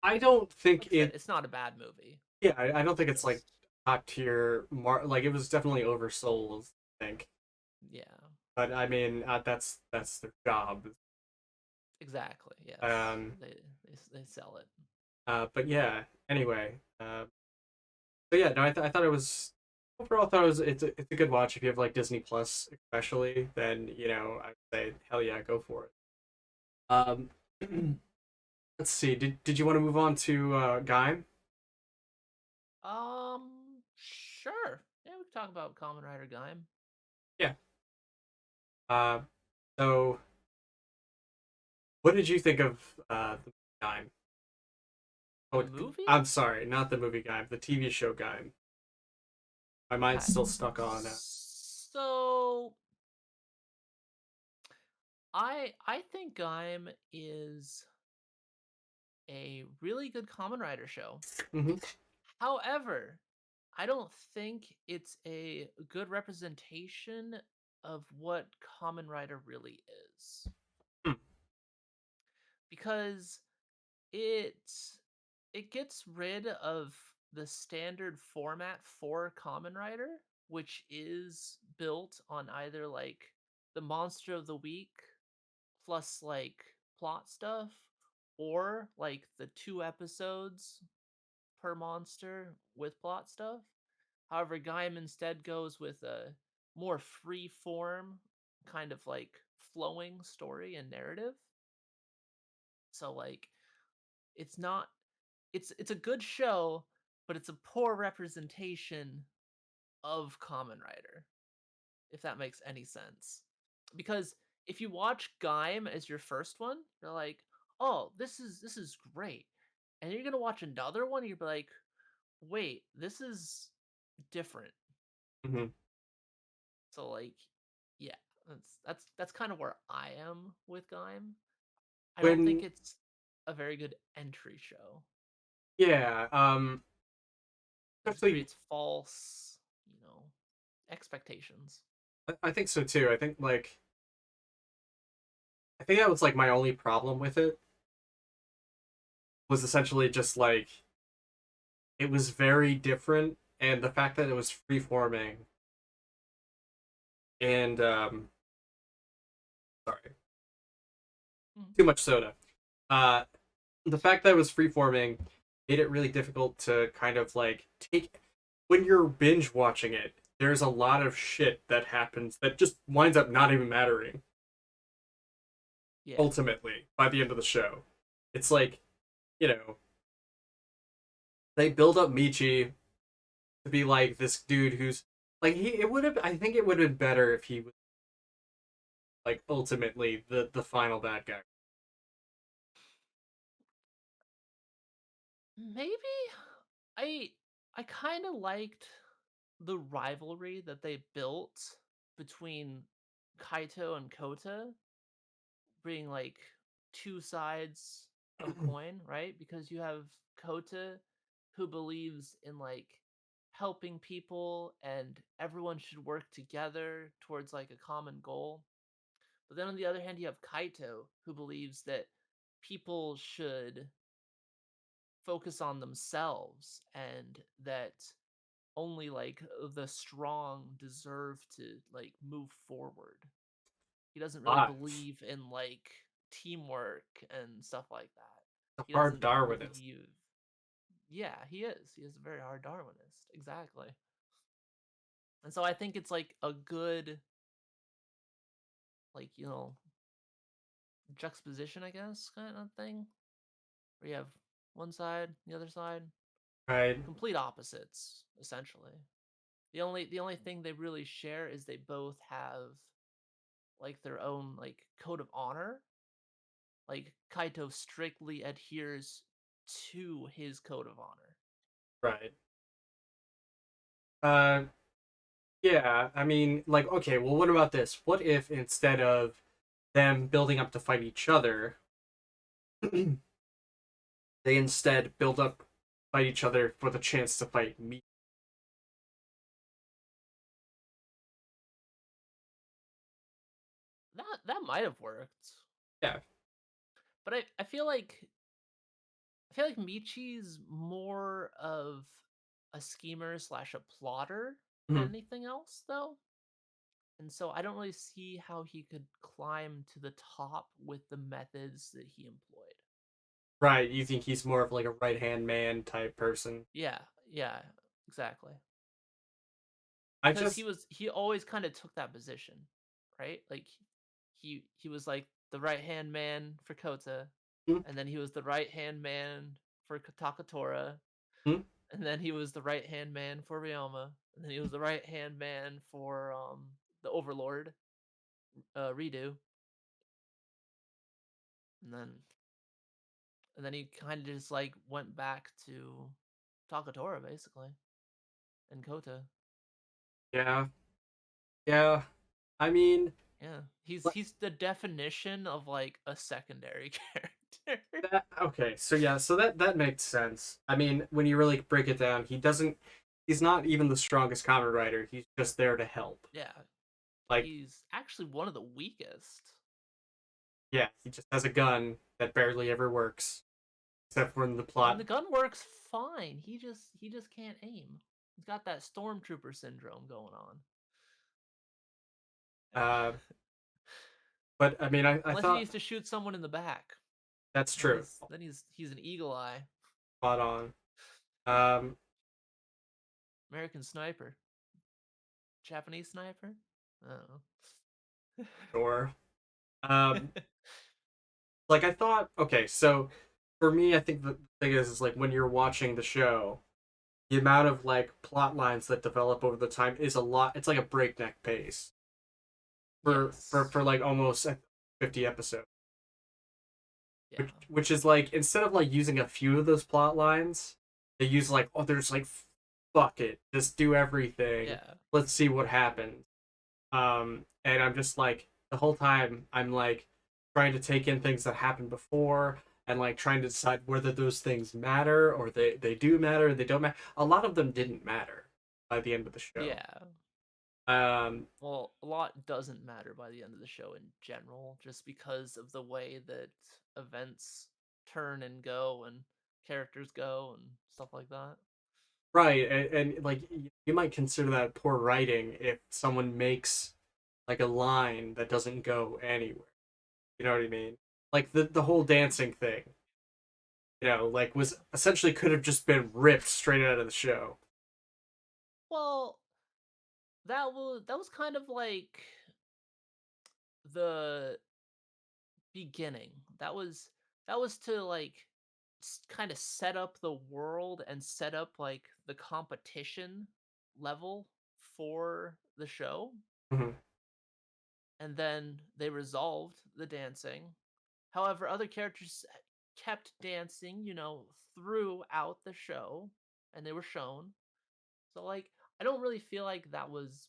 I don't think Like I said, it. it's not a bad movie. Yeah, I don't think It's it's like just top tier. Like it was definitely oversold. I think, yeah, but I mean, that's their job. exactly. Yes, Um. they sell it. But yeah. Anyway. So yeah, no, I thought it was overall. I thought it's a good watch if you have like Disney Plus, especially. Then I'd say hell yeah, go for it. Um. Let's see. Did you want to move on to Gaim? Sure. Yeah, we can talk about Common Rider Gaim. Yeah. Uh. So what did you think of the Gaim? The Oh, movie? I'm sorry, not the movie Gaim, the TV show Gaim. My mind's Okay. still stuck on. So I think Gaim is a really good Common Rider show. Hmm. However, I don't think it's a good representation of what Common Rider really is. Because it it gets rid of the standard format for Common Rider, which is built on either like the monster of the week plus like plot stuff or like the 2 episodes per monster with plot stuff. However, Gaim instead goes with a more free form, kind of like flowing story and narrative. So like it's not it's a good show, but it's a poor representation of Common Rider, if that makes any sense. Because if you watch Gaim as your first one, you're like, "Oh, this is great." And you're going to watch another one, you're like, "Wait, this is different." Hmm. So like, yeah, that's kind of where I am with Gaim. I don't think When it's a very good entry show. yeah, It just actually, creates false, expectations. I think so too. I think that was like my only problem with it was essentially just like it was very different, and the fact that it was free forming and sorry, Mhm. too much soda. Uh, the fact that it was free forming made it really difficult to kind of like take when you're binge watching it. There's a lot of shit that happens that just winds up not even mattering Yeah. ultimately by the end of the show. It's like, you know, they build up Michi to be like this dude who's like he it would have I think it would have been better if he was like ultimately the final bad guy. Maybe I I kind of liked the rivalry that they built between Kaito and Kota being like two sides of a coin, right? Because you have Kota who believes in like helping people and everyone should work together towards like a common goal. But then on the other hand, you have Kaito who believes that people should focus on themselves, and that only like the strong deserve to like move forward. He doesn't really But believe in like teamwork and stuff like that. the He hard doesn't Darwinist. believe. Yeah, he is. He is a very hard Darwinist. Exactly. And so I think it's like a good, like, juxtaposition, I guess, kind of thing. Where you have one side, the other side, Right. complete opposites, essentially. The only thing they really share is they both have like their own like code of honor. Like Kaito strictly adheres to his code of honor. Right. Uh, yeah. I mean, like, okay. Well, what about this? What if instead of them building up to fight each other, they instead build up, fight each other for the chance to fight me? That might have worked. Yeah. But I feel like Michi's more of a schemer slash a plotter than Mhm. anything else, though. And so I don't really see how he could climb to the top with the methods that he employed. Right. You think he's more of like a right hand man type person? Yeah, yeah, exactly. I Because he just. was he always kind of took that position, right? Like he was like the right hand man for Kota, Hmm? and then he was the right hand man for Takatora, Hmm? and then he was the right hand man for Ryoma, and then he was the right hand man for the Overlord, Redo, and then he kind of just like went back to Takatora basically and Kota. Yeah. Yeah. I mean, Yeah, he's like he's the definition of like a secondary character. that. Okay. So yeah. So that makes sense. I mean, when you really break it down, he doesn't. He's not even the strongest comic writer. He's just there to help. Yeah, Like, he's actually one of the weakest. yeah, he just has a gun that barely ever works, except for in the I mean, plot. the gun works fine. He just can't aim. He's got that stormtrooper syndrome going on. Uh, but I mean, I Unless he thought needs to shoot someone in the back, that's then true. he's an eagle eye Spot on. Um, American sniper, Japanese sniper. I don't sure. know. Um, like I thought. Okay, so for me, I think the thing is like when you're watching the show, the amount of like plot lines that develop over the time is a lot. It's like a breakneck pace for Yes. like almost 50 episodes, Yeah. which is like instead of like using a few of those plot lines, they use like, oh, there's like, fuck it, just do everything. Yeah. Let's see what happens. And I'm just like the whole time I'm like trying to take in things that happened before and like trying to decide whether those things matter or they do matter, they don't matter. A lot of them didn't matter by the end of the show. Yeah. Um, Well, a lot doesn't matter by the end of the show in general, just because of the way that events turn and go and characters go and stuff like that. right, and like you might consider that poor writing if someone makes like a line that doesn't go anywhere. You know what I mean? Like the whole dancing thing, like Yeah. was essentially could have just been ripped straight out of the show. Well, that was kind of like the beginning. That was to like kind of set up the world and set up like the competition level for the show, Mhm. and then they resolved the dancing. However, other characters kept dancing, throughout the show, and they were shown. So, like, I don't really feel like that was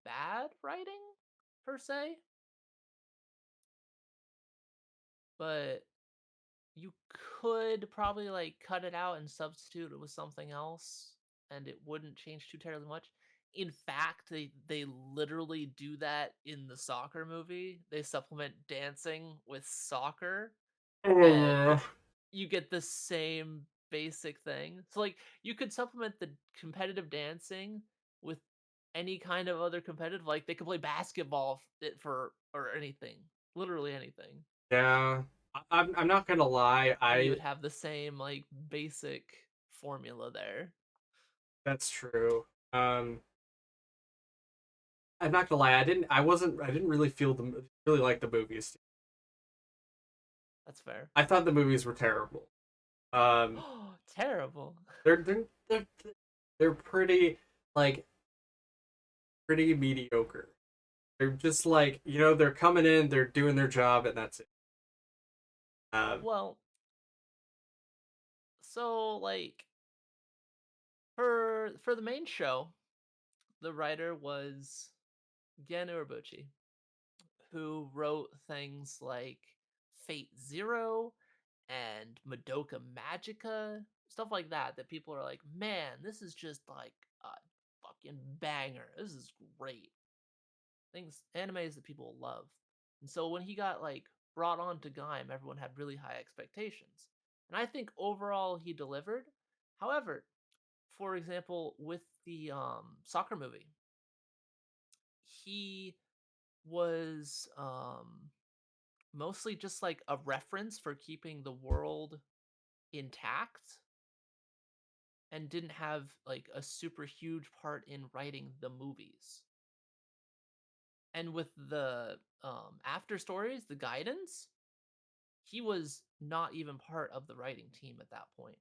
bad writing, per se, but you could probably, like, cut it out and substitute it with something else, and it wouldn't change too terribly much. In fact, they literally do that in the soccer movie. They supplement dancing with soccer, and Uh, you get the same basic thing. So like you could supplement the competitive dancing with any kind of other competitive. Like they could play basketball for or anything, literally anything, Yeah, I'm not gonna lie. and you would have the same like basic formula there. That's true. I'm not gonna lie. I didn't really really like the movies. That's fair. I thought the movies were terrible. Um, Oh, terrible. they're they're they're pretty like pretty mediocre. They're just like, they're coming in, they're doing their job, and that's it. Um, Well, so like for the main show, the writer was Gen Urobuchi, who wrote things like Fate Zero and Madoka Magica, stuff like that. That people are like, man, this is just like a fucking banger. This is great. Things animes that people love. And so when he got like brought on to Gaim, everyone had really high expectations. And I think overall he delivered. However, for example, with the soccer movie, he was mostly just like a reference for keeping the world intact and didn't have like a super huge part in writing the movies. And with the after stories, the guidance, he was not even part of the writing team at that point.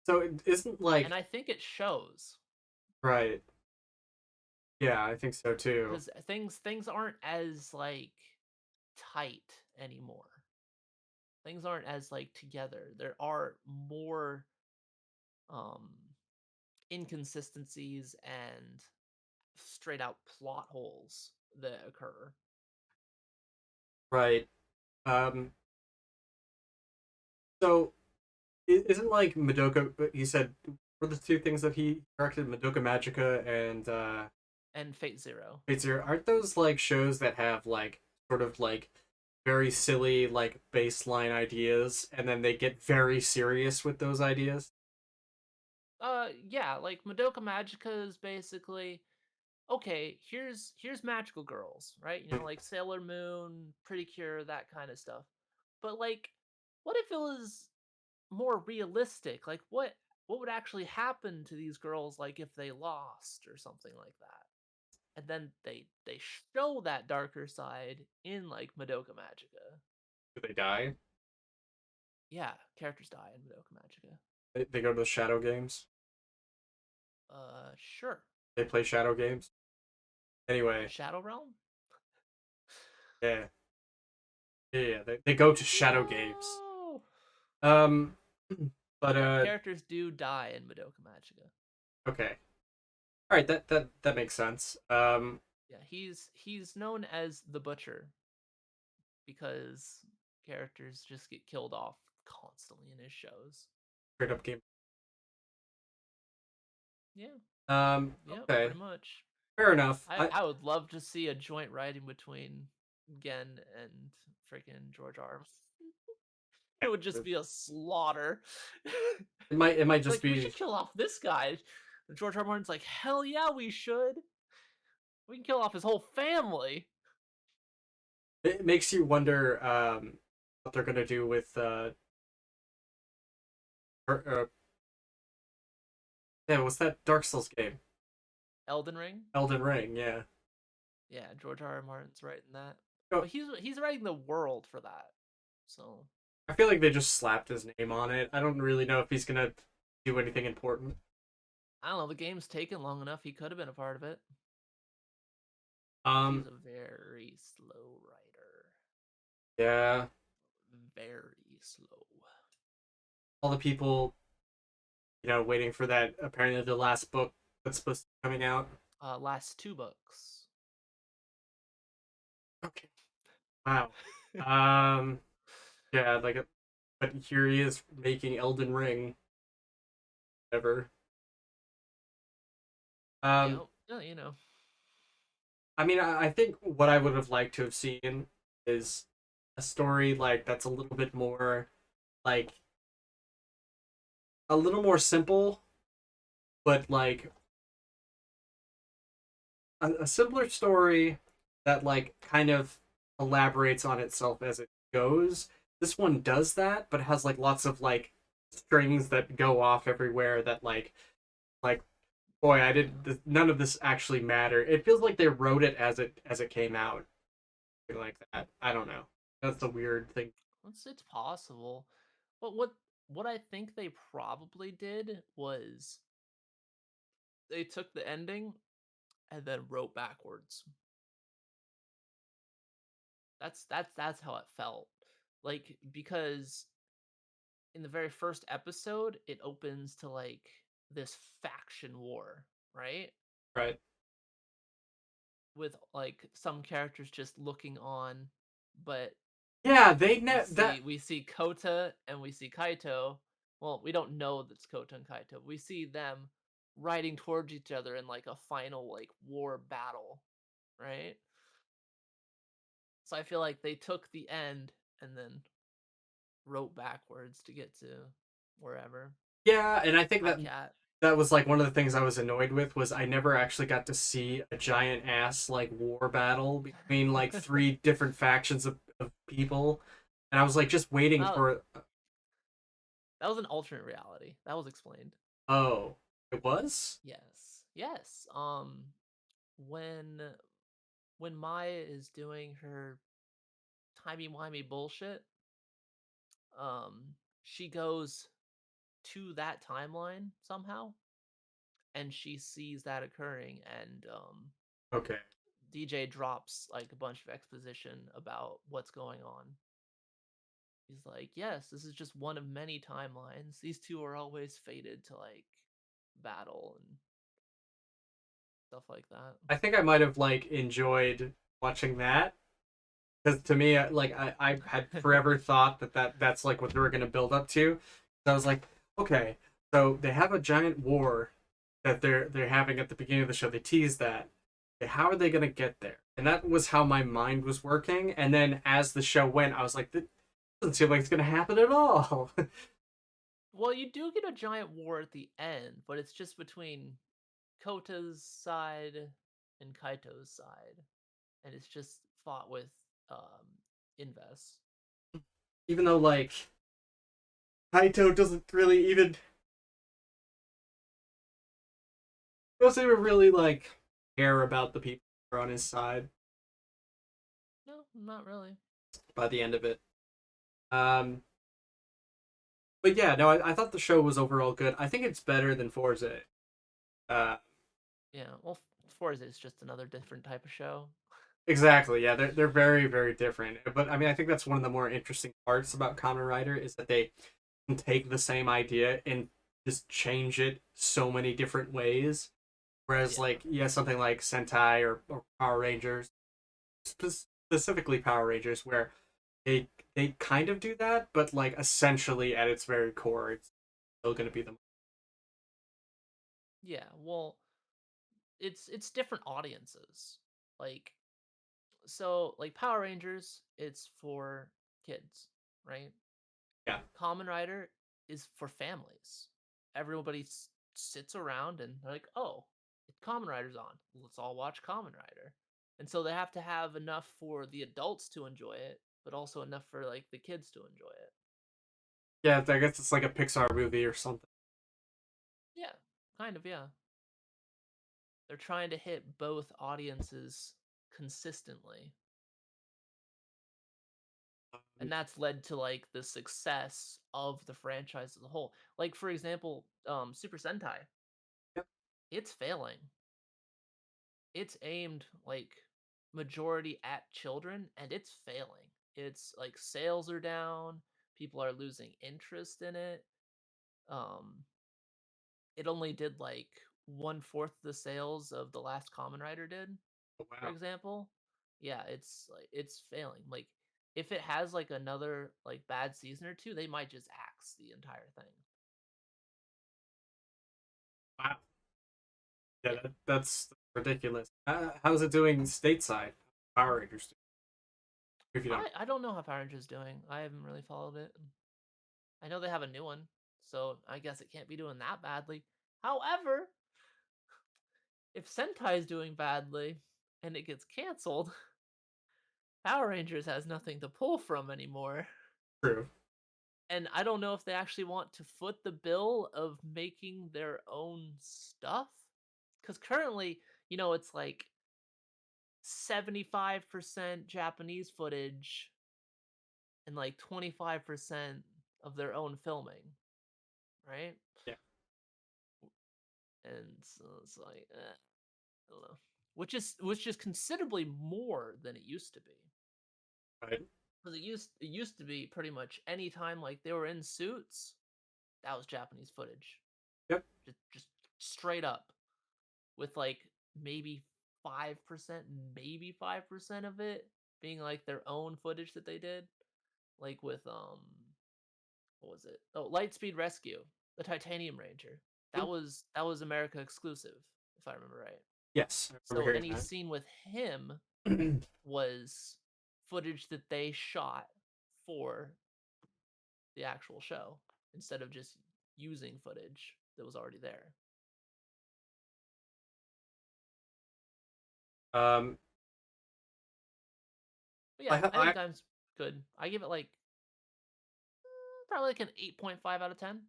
so it isn't And like I think it shows right. Yeah, I think so too. because things aren't as like tight anymore. Things aren't as like together. There are more um inconsistencies and straight out plot holes that occur. Right. Um, so isn't like Madoka? He said were the two things that he directed Madoka Magica and And Fate Zero. Fate Zero. Aren't those like shows that have like sort of like very silly like baseline ideas, and then they get very serious with those ideas? Yeah, like Madoka Magica is basically okay, here's magical girls, right? You know, like Sailor Moon, Pretty Cure, that kind of stuff. But like, what if it was more realistic? Like what would actually happen to these girls like if they lost or something like that? And then they show that darker side in like Madoka Magica. Do they die? Yeah, characters die in Madoka Magica. They go to the shadow games. Sure. They play shadow games. Anyway, Shadow Realm? yeah, yeah. They go to shadow games. No. Um, but Yeah, characters do die in Madoka Magica. okay. All right, that makes sense. Yeah, he's known as the Butcher because characters just get killed off constantly in his shows. Straight up game. Yeah, yeah, Okay, pretty much. fair enough. I would love to see a joint writing between Gen and freaking George R. It would just be a slaughter. It might Like just we be. should kill off this guy. And George R. Martin's like, hell yeah, we should. We can kill off his whole family. It makes you wonder what they're gonna do with yeah, what's that Dark Souls game? Elden Ring. Elden Ring. Yeah. Yeah, George R. R. Martin's writing that. Oh, But he's writing the world for that. So I feel like they just slapped his name on it. I don't really know if he's gonna do anything important. I don't know. The game's taken long enough. He could have been a part of it. Um, He's a very slow writer. yeah, Very slow. all the people, waiting for that. Apparently, the last book that's supposed to be coming out. Last two books. Okay. Wow. Um, yeah, but here he is making Elden Ring. Ever. Um, Yeah, you know. I mean, I think what I would have liked to have seen is a story like that's a little bit more like a little more simple, but like a simpler story that like kind of elaborates on itself as it goes. This one does that, but has like lots of like strings that go off everywhere that like boy, I did none of this actually matter. It feels like they wrote it as it came out. Something like that. I don't know. That's a weird thing. It's possible, but what I think they probably did was they took the ending and then wrote backwards. That's how it felt. Like because in the very first episode, it opens to like this faction war, right? Right. With like some characters just looking on, but Yeah, we that see we see Kota and we see Kaito. Well, we don't know that's Kota and Kaito. We see them riding towards each other in like a final like war battle, right? So I feel like they took the end and then wrote backwards to get to wherever. yeah, and I think Hi, that cat. that was like one of the things I was annoyed with was I never actually got to see a giant ass like war battle between like three different factions of people, and I was like just waiting Well, for. that was an alternate reality. That was explained. Oh, it was. Yes. Yes. When when Maya is doing her timey wimey bullshit, she goes to that timeline somehow, and she sees that occurring, and Okay. DJ drops like a bunch of exposition about what's going on. He's like, yes, this is just one of many timelines. These two are always fated to like battle and stuff like that. I think I might have like enjoyed watching that because to me, I had forever thought that's like what they were gonna build up to. So I was like, okay, so they have a giant war that they're having at the beginning of the show. They tease that. Okay, how are they gonna get there? And that was how my mind was working. And then as the show went, I was like, this doesn't seem like it's gonna happen at all. Well, you do get a giant war at the end, but it's just between Kota's side and Kaito's side, and it's just fought with Inves. Even though like Kaito doesn't even really like care about the people who are on his side No, not really. by the end of it. Um, but yeah, no, I thought the show was overall good. I think it's better than Forza. Uh, Yeah, well, Forza is just another different type of show. exactly. Yeah, they're very very different. But I mean, I think that's one of the more interesting parts about Kamen Rider is that they can take the same idea and just change it so many different ways. Whereas, Yeah, like, yeah, something like Sentai or Power Rangers, specifically Power Rangers, where they kind of do that, but like essentially at its very core, it's still going to be the. yeah. Well, it's different audiences. Like so, like Power Rangers, it's for kids, right? Yeah, Kamen Rider is for families. Everybody sits around and they're like, "Oh, Kamen Rider's on. Let's all watch Kamen Rider." And so they have to have enough for the adults to enjoy it, but also enough for like the kids to enjoy it. yeah. I guess it's like a Pixar movie or something. Yeah, kind of, yeah. They're trying to hit both audiences consistently. And that's led to like the success of the franchise as a whole. Like for example, Super Sentai, Yep. it's failing. It's aimed like majority at children and it's failing. It's like sales are down, people are losing interest in it. Um it only did like 1/4 the sales of the last Kamen Rider did, Oh, for wow. example. Yeah, it's like it's failing. Like if it has like another like bad season or two, they might just axe the entire thing. Wow. Yeah, Yeah. that's ridiculous. How's it doing stateside? Power Rangers. If you don't. I don't know how Power Rangers is doing. I haven't really followed it. I know they have a new one, so I guess it can't be doing that badly. However, if Sentai's doing badly and it gets canceled, Power Rangers has nothing to pull from anymore. True. And I don't know if they actually want to foot the bill of making their own stuff. Because currently, it's like 75% Japanese footage and like 25% of their own filming, right? Yeah. And so it's like, I don't know. Which is considerably more than it used to be. Right. Because it used to be pretty much any time like they were in suits, that was Japanese footage. Yep. Just straight up, with like maybe 5%, maybe 5% of it being like their own footage that they did, like with what was it? Oh, Lightspeed Rescue, the Titanium Ranger. That Mhm. was that was America exclusive, if I remember right. Yes, I So remember any hearing scene with him that. was footage that they shot for the actual show instead of just using footage that was already there. um, But yeah, I I think time's good. I give it like probably like an 8.5 out of 10.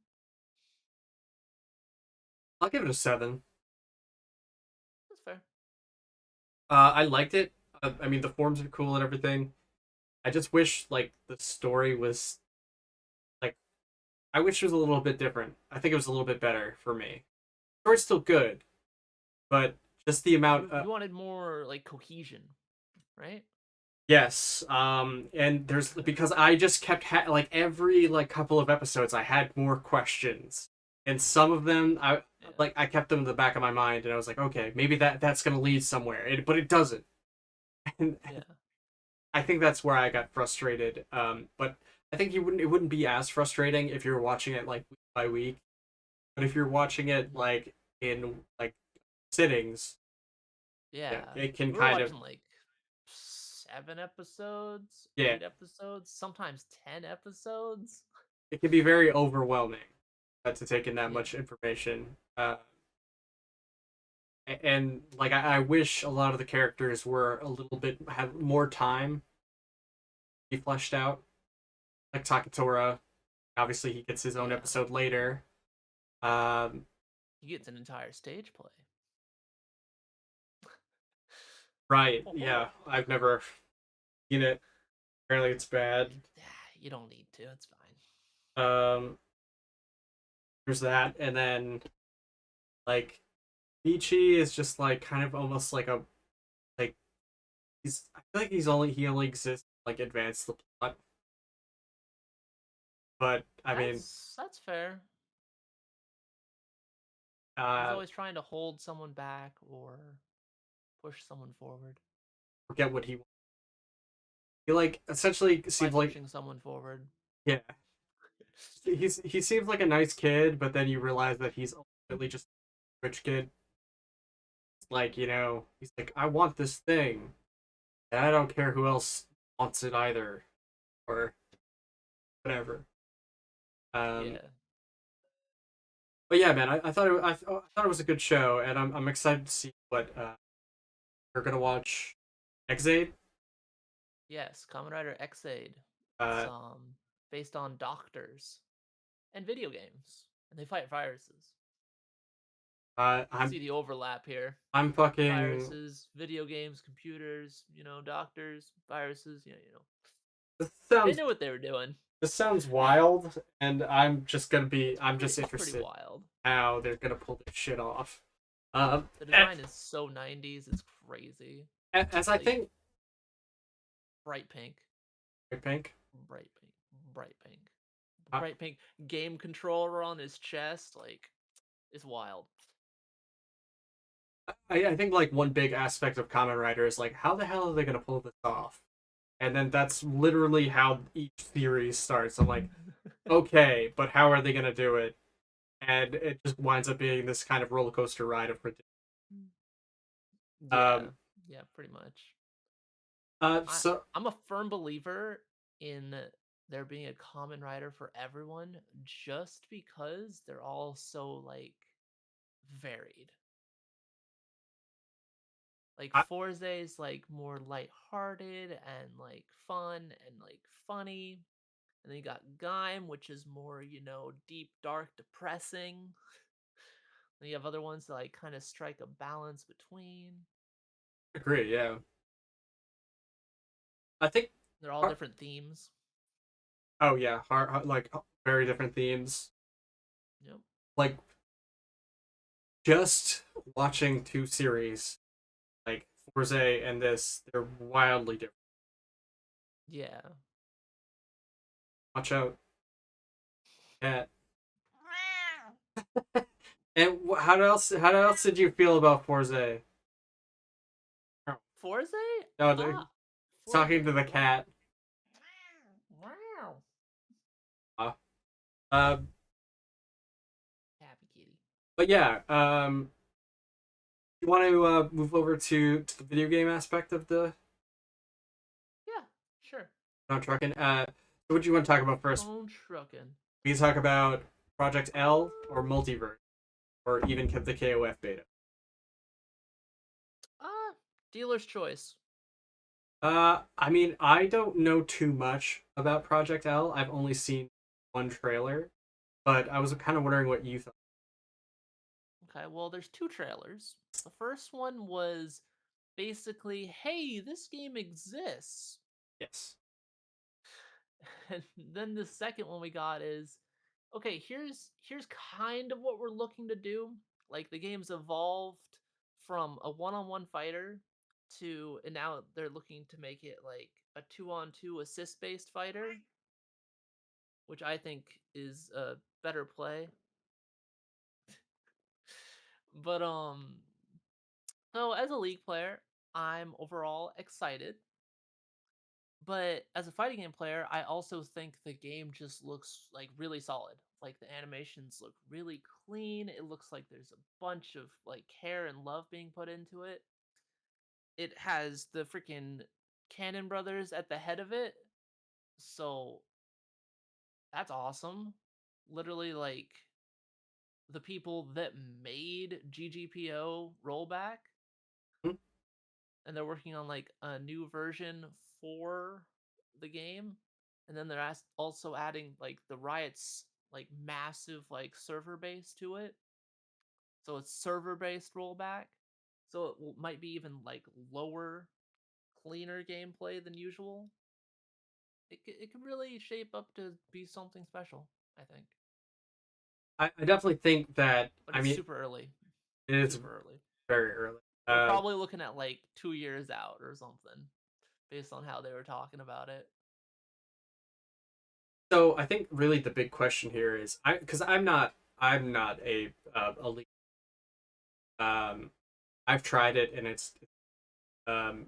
I'll give it a 7. That's fair. I liked it. I mean, the forms are cool and everything. I just wish like the story was like I wish it was a little bit different. I think it was a little bit better for me. The story's still good, but just the amount. You wanted more like cohesion, right? Yes. And there's because I just kept like every like couple of episodes, I had more questions, and some of them Yeah. I kept them in the back of my mind, and I was like, okay, maybe that's gonna lead somewhere, but it doesn't. And Yeah. I think that's where I got frustrated. But I think it wouldn't be as frustrating if you're watching it like week by week. But if you're watching it Mhm. like in like sittings, yeah, Yeah. it can We were kind of watching like 7 episodes, yeah, 8 episodes, sometimes 10 episodes. it can be very overwhelming to take in that Yeah. much information. And like I wish a lot of the characters were a little bit have more time to be fleshed out. Like Takatora, obviously he gets his own Yeah. episode later. Um, He gets an entire stage play. right, yeah, I've never seen it. Apparently, it's bad. You don't need to. It's fine. Um, there's that, and then like Michi is just like kind of almost like a like I feel like he only exists to, like advance the plot. But I mean, That's fair. He's uh, always trying to hold someone back or push someone forward forget what he like essentially by seems like pushing someone forward. yeah he seems like a nice kid, but then you realize that he's ultimately just a rich kid. Like he's like I want this thing, and I don't care who else wants it either, or whatever. Um, Yeah. but yeah, man, I thought I thought it was a good show, and I'm excited to see what we're gonna watch. Exade. Yes, Kamen Rider Xaid. It's Uh, based on doctors and video games, and they fight viruses. You can I'm see the overlap here. I'm fucking. Viruses, video games, computers, doctors, viruses, This They sounds knew what they were doing. this sounds wild, and I'm just It's pretty interested wild. how they're gonna pull this shit off. The A- design is so 90s, it's crazy. as I Like think, bright pink, Pink. bright pink, bright pink, Uh, bright pink game controller on his chest, like it's wild. I think like one big aspect of Kamen Rider is like how the hell are they gonna pull this off? And then that's literally how each series starts. I'm like, okay, but how are they gonna do it? And it just winds up being this kind of roller coaster ride of ridiculous. Yeah, Um, yeah, pretty much. so I'm a firm believer in there being a common writer for everyone just because they're all so like varied. Like I Forza is like more lighthearted and like fun and like funny. And then you got Gaim, which is more, deep, dark, depressing. Then you have other ones that like kind of strike a balance between. agree. Yeah, I think. They're all har- different themes. Oh yeah, like very different themes. Yep. Like just watching two series, like Forza and this, they're wildly different. Yeah. Watch out, cat. And how else? How else did you feel about Forza? Forza? No, Ah, Forza. talking to the cat. Wow. Uh, uh, Happy kitty. but yeah, you want to move over to the video game aspect of the Yeah, sure. not trucking. So what do you want to talk about first? Phone trucking. We can talk about Project L or Multiverse, or even the KOF beta. Dealer's choice. I mean, I don't know too much about Project L. I've only seen one trailer, but I was kind of wondering what you thought. Okay, well, there's two trailers. The first one was basically, hey, this game exists. Yes. And then the second one we got is, okay, here's kind of what we're looking to do. Like the game's evolved from a one-on-one fighter to, and now they're looking to make it like a two-on-two assist-based fighter, which I think is a better play. But so as a League player, I'm overall excited. But as a fighting game player, I also think the game just looks like really solid. Like the animations look really clean. It looks like there's a bunch of like care and love being put into it. It has the freaking Cannon brothers at the head of it. So that's awesome. Literally like the people that made GGPO rollback, Hmm? and they're working on like a new version for the game, and then they're also adding like the Riot's like massive like server base to it, so it's server based rollback, so it might be even like lower, cleaner gameplay than usual. It could really shape up to be something special, I think. I definitely think that. But I it's mean, super early. it is Super early. very early. We're probably looking at like 2 years out or something based on how they were talking about it. So I think really the big question here is because I'm not a lead. Um, I've tried it and it's um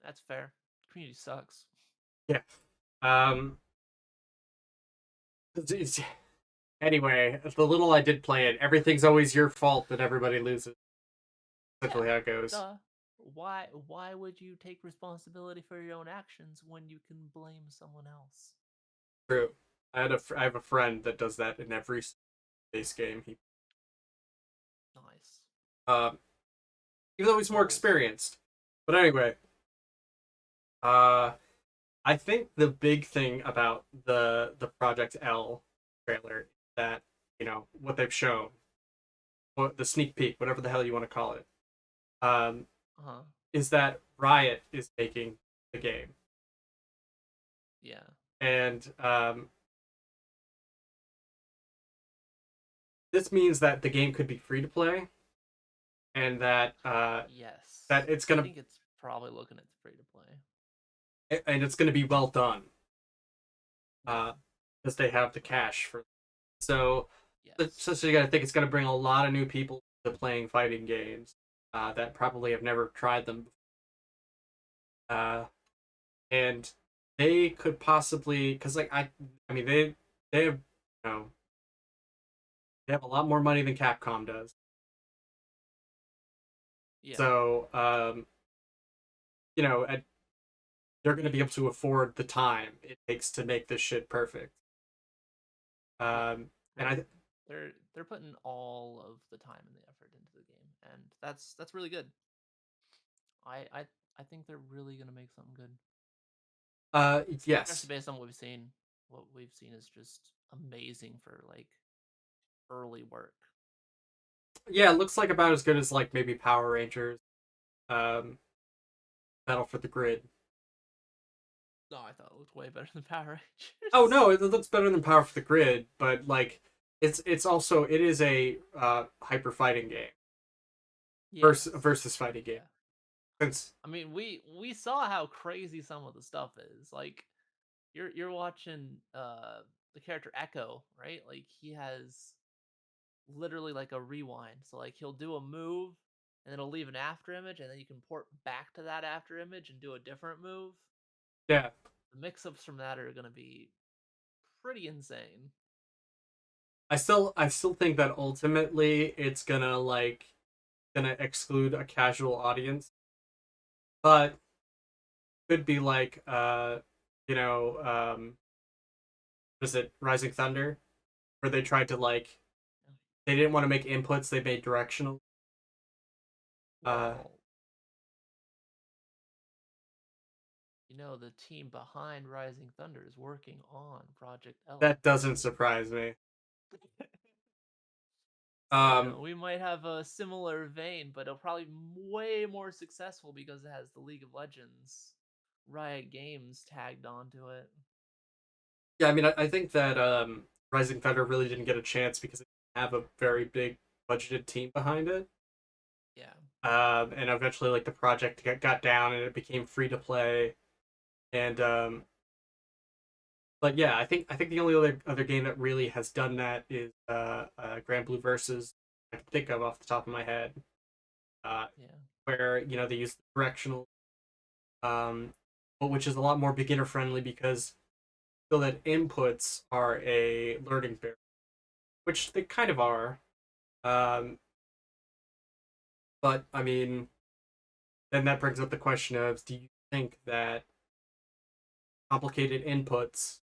That's fair. Community sucks. yeah um it's, anyway, the little I did play it, everything's always your fault that everybody loses. Yeah. Essentially how it goes. Duh. Why would you take responsibility for your own actions when you can blame someone else? True. I have a friend that does that in every base game. He Nice. um even though he's more Goals. experienced. But anyway, uh I think the big thing about the Project L trailer that what they've shown, what the sneak peek, whatever the hell you want to call it, um, Uh-huh. is that Riot is making the game, Yeah. and this means that the game could be free to play, and that Yes. that it's I gonna think it's probably looking at free to play. and it's gonna be well done, Yeah. because they have the cash for. So, Yes. so you gotta think it's gonna bring a lot of new people to playing fighting games, that probably have never tried them. And they could possibly, because like I mean they have they have a lot more money than Capcom does. Yeah. So they're going to be able to afford the time it takes to make this shit perfect. Yeah, And they're they're putting all of the time and the effort into the game, and that's really good. I I I think they're really gonna make something good, especially yes, based on what we've seen. What we've seen is just amazing for like early work. yeah, it looks like about as good as like maybe Power Rangers, um, Battle for the Grid. No, I thought it looked way better than Power Oh Rangers. no, it looks better than Power for the Grid, but like it's also it is a hyper fighting game Yes. versus fighting game. Yeah. Since I mean, we saw how crazy some of the stuff is. Like you're watching the character Echo, right? Like he has literally like a rewind. So like he'll do a move and it'll leave an after image and then you can port back to that after image and do a different move. yeah, The mix-ups from that are going to be pretty insane. I still think that ultimately it's gonna exclude a casual audience, but could be like you know what is it Rising Thunder, where they tried to like they didn't want to make inputs, they made directional. Uh, Well, the team behind Rising Thunder is working on Project L. that doesn't surprise me. So, Um, we might have a similar vein, but it'll probably be way more successful because it has the League of Legends Riot Games tagged onto it. yeah, I mean, I think that Rising Thunder really didn't get a chance because it didn't have a very big budgeted team behind it. Yeah. And eventually, like the project got down and it became free to play. And but yeah, I think the only other game that really has done that is Grand Blue Versus I can think of off the top of my head, uh, Yeah. where they use the directional, um, but which is a lot more beginner friendly because so that inputs are a learning barrier, which they kind of are. Um, but I mean, then that brings up the question of: do you think that complicated inputs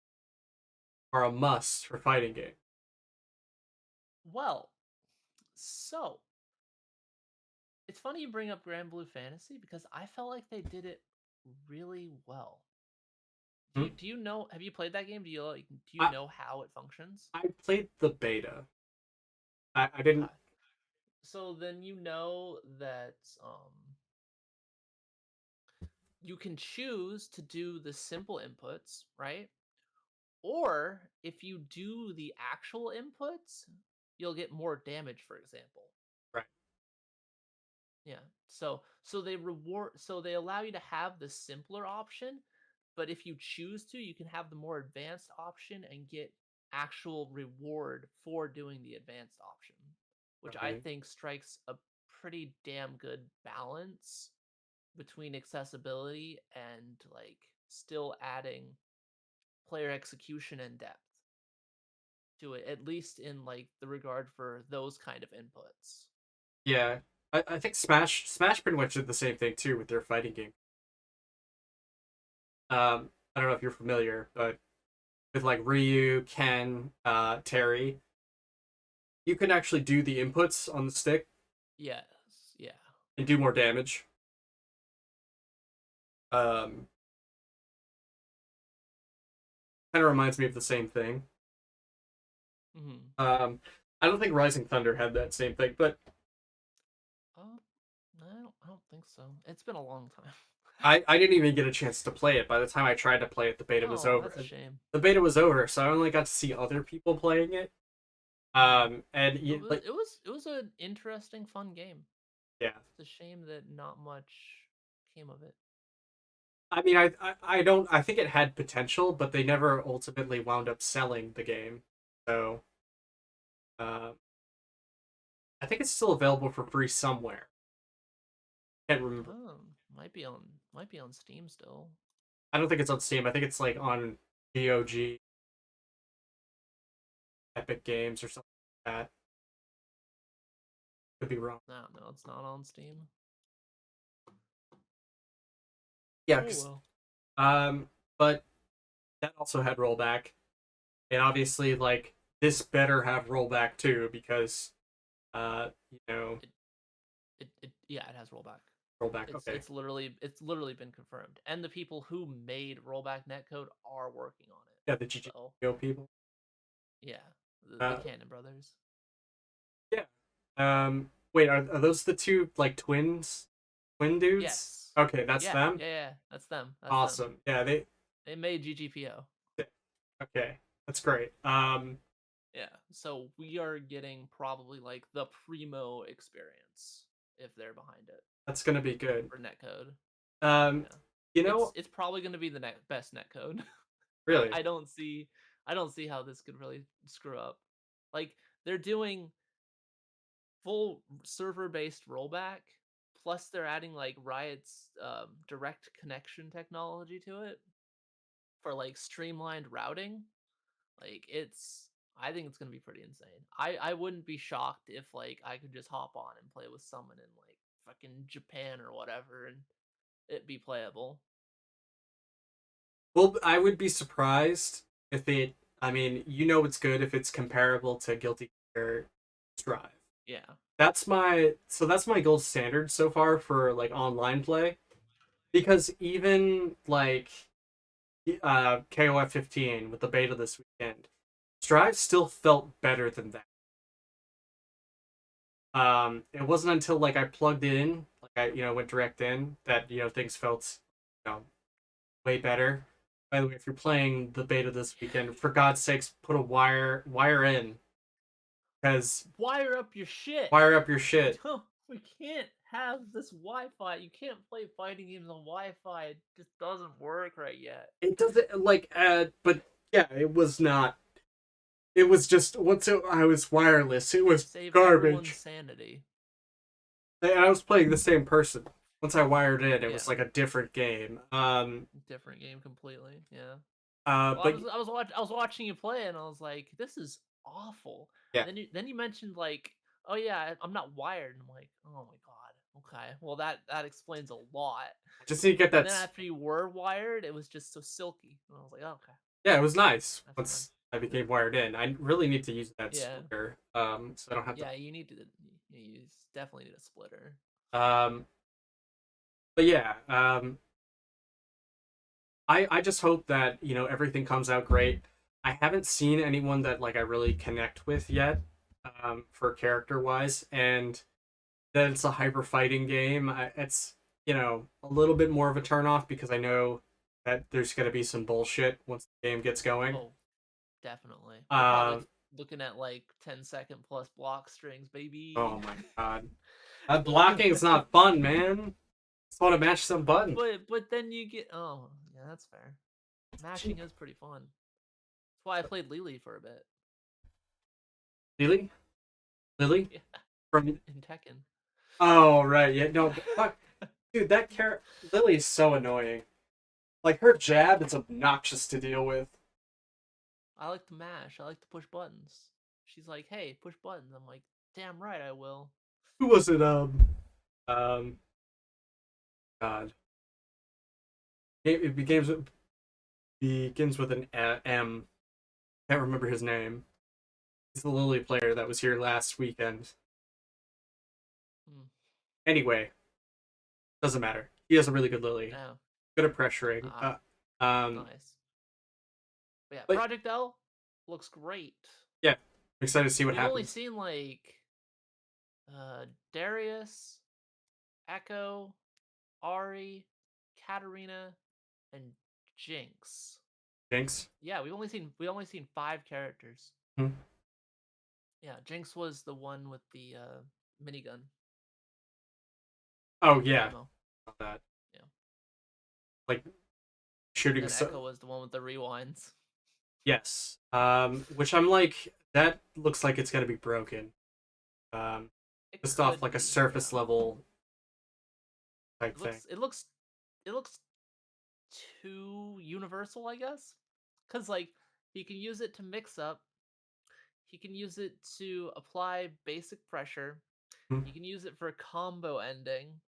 are a must for fighting games? Well, so it's funny you bring up Grand Blue Fantasy because I felt like they did it really well. Do you Hmm? do you know? Have you played that game? Do you I know how it functions? I played the beta. I didn't. Okay. So then you know that you can choose to do the simple inputs, right? Or if you do the actual inputs, you'll get more damage, for example. Right. Yeah. So they allow you to have the simpler option, but if you choose to, you can have the more advanced option and get actual reward for doing the advanced option, which I Right. think strikes a pretty damn good balance between accessibility and like still adding player execution and depth to it, at least in like the regard for those kind of inputs. Yeah. I think Smash pretty much did the same thing too with their fighting game. I don't know if you're familiar, but with like Ryu, Ken, Terry, you can actually do the inputs on the stick Yes, yeah. and do more damage. Um, Kind of reminds me of the same thing. Hmm. Um, I don't think Rising Thunder had that same thing, but Oh, I don't think so. It's been a long time. I didn't even get a chance to play it. By the time I tried to play it, the beta was Oh, over. that's a shame. The beta was over, so I only got to see other people playing it. Hmm. And It you, was like, it was it was an interesting, fun game. yeah, It's a shame that not much came of it. I mean, I don't, I think it had potential, but they never ultimately wound up selling the game. So, uh, I think it's still available for free somewhere. Can't remember. Might be on Steam still. I don't think it's on Steam. I think it's like on GOG, Epic Games, or something like that. Could be wrong. No, it's not on Steam. Yeah, Oh because well. But that also had rollback, and obviously, like this better have rollback too because, you know, Yeah, it has rollback. rollback. It's Okay, it's literally it's literally been confirmed, and the people who made rollback netcode are working on it. yeah, the GGO So people. yeah, the Uh, Cannon brothers. yeah. Wait, are those the two like twins, twin dudes? Yes. Okay, that's Yeah, them. yeah, yeah. That's them. That's them. Awesome. Yeah, they. They made GGPO. Okay, that's great. Yeah. So we are getting probably like the primo experience if they're behind it That's gonna be good. for netcode. Um, Yeah. you It's know, it's probably going to be the best netcode. really, I don't see how this could really screw up. Like they're doing full server based rollback plus they're adding like Riot's direct connection technology to it for like streamlined routing. Like it's I think it's gonna be pretty insane. I wouldn't be shocked if like I could just hop on and play with someone in like fucking Japan or whatever and it be playable. well, I would be surprised if it. I mean, you know, it's good if it's comparable to Guilty Gear Strive. Yeah. That's my gold standard so far for like online play because even like KOF 15 with the beta this weekend, Strive still felt better than that. It wasn't until like I plugged it in, like I went direct in, that things felt way better. By the way, if you're playing the beta this weekend, for God's sakes, put a wire in, because Wire up your shit. wire up your shit. We can't have this Wi-Fi. You can't play fighting games on Wi-Fi. It just doesn't work right yet. It doesn't like but yeah, it was not. It was just I was wireless. It was Save everyone's garbage. sanity. And I was playing the same person. Once I wired in, it Yeah, was like a different game. different game completely. Yeah. Well, But I was watching you play, and I was like, this is awful. yeah, And then you mentioned like, oh yeah, I'm not wired. And I'm like, oh my god. Okay. Well, that explains a lot. just need to get And that. then after you were wired, it was just so silky. And I was like, oh, okay, Yeah, it was nice that's fine. once I became wired in. I really need to use that Yeah. splitter, so I don't have to. Yeah, you definitely need a splitter. Um, but yeah, I just hope that everything comes out great. I haven't seen anyone that like I really connect with yet, for character wise, and that it's a hyper fighting game. It's a little bit more of a turn off because I know that there's gonna be some bullshit once the game gets going. Oh, definitely. We're probably Uh, looking at like 10-second plus block strings, baby. oh my god, that blocking is not fun, man. Just want to match some buttons. But then you get yeah, that's fair. Mashing is pretty fun. That's why I played Lily for a bit. Lily, Lily Yeah, from. in Tekken. Oh right, yeah, no, fuck, dude, that character Lily is so annoying. Like her jab is obnoxious to deal with. I like to mash. I like to push buttons. She's like, "Hey, push buttons." I'm like, "Damn right, I will." Who was it? Um, God, it begins with an M. Can't remember his name. He's the Lily player that was here last weekend. Hmm. Anyway, doesn't matter. He has a really good Lily. Yeah. Good at pressuring. Nice. But yeah, But Project L looks great. yeah, I'm excited to see what We've only happens. seen like Darius, Echo, Ari, Katarina, and Jinx. Jinx. Yeah, we only seen 5 characters. Hmm. Yeah, Jinx was the one with the minigun Oh yeah, ammo. that Yeah. like And shooting. then Echo was the one with the rewinds. Yes. Which I'm like, that looks like it's gonna be broken. Um, It just off could like a be, surface yeah. level type It thing. looks it looks it looks too universal, I guess. Cause like he can use it to mix up. He can use it to apply basic pressure. Hmm. He can use it for combo ending.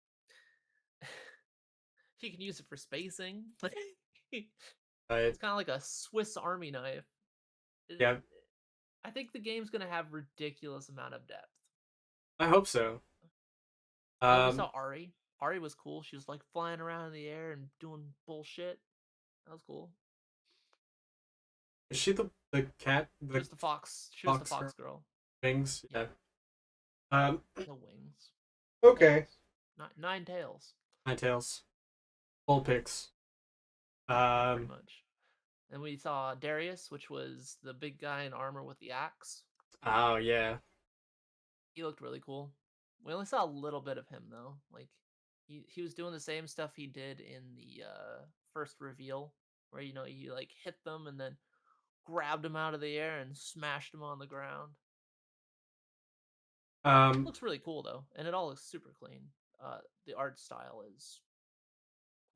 He can use it for spacing. But It's kind of like a Swiss Army knife. It- yeah, I think the game's gonna have ridiculous amount of depth. I hope so. We saw Um, Ari. Ari was cool. She was like flying around in the air and doing bullshit. That was cool. is she the cat, She the was the fox. She was the fox girl fox girl. wings? Yeah, Yeah. Um, the wings, okay. tails, nine tails. Nine tails, full picks. Yeah, pretty Um, much. And we saw Darius, which was the big guy in armor with the axe. oh yeah. He looked really cool. We only saw a little bit of him though. Like he was doing the same stuff he did in the first reveal, where you like hit them and then grabbed him out of the air and smashed him on the ground. Um, Looks really cool though, and it all looks super clean. The art style is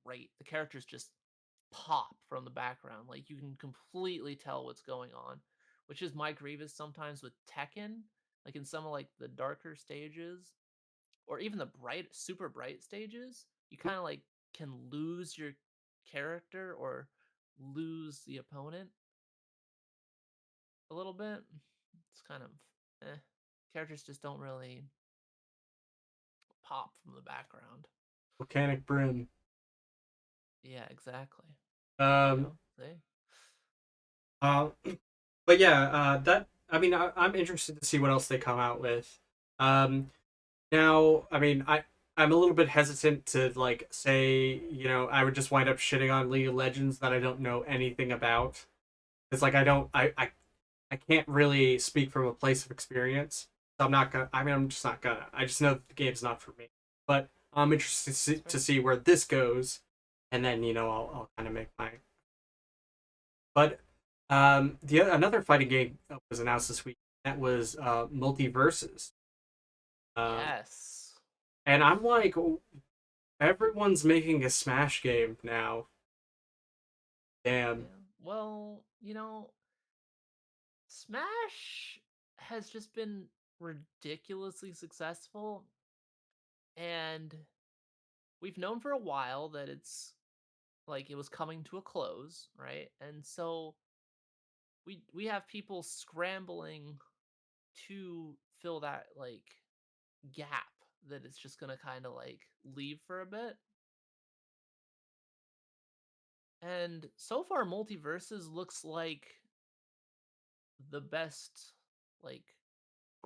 great. The characters just pop from the background. Like you can completely tell what's going on, which is my grievous sometimes with Tekken. Like in some of like the darker stages, or even the super bright stages, you kind of like can lose your character or lose the opponent a little bit. It's kind of eh. Characters just don't really pop from the background. volcanic brim. Yeah, exactly. There you Um, go. See? uh, but yeah, that I mean, I'm interested to see what else they come out with. Um, Now, I mean, I'm a little bit hesitant to like say, I would just wind up shitting on League of Legends that I don't know anything about. It's like I can't really speak from a place of experience. So I'm not gonna. I mean, I'm just not gonna. I just know that the game's not for me. But I'm interested to see where this goes, and then I'll kind of make my. But the another fighting game that was announced this week, that was Multiverses. Um, Yes. and I'm like, everyone's making a Smash game now. Damn. Yeah. Well, Smash has just been ridiculously successful, and we've known for a while that it's like it was coming to a close, right? And so we have people scrambling to fill that like gap that it's just gonna kind of like leave for a bit. And so far, Multiverses looks like the best like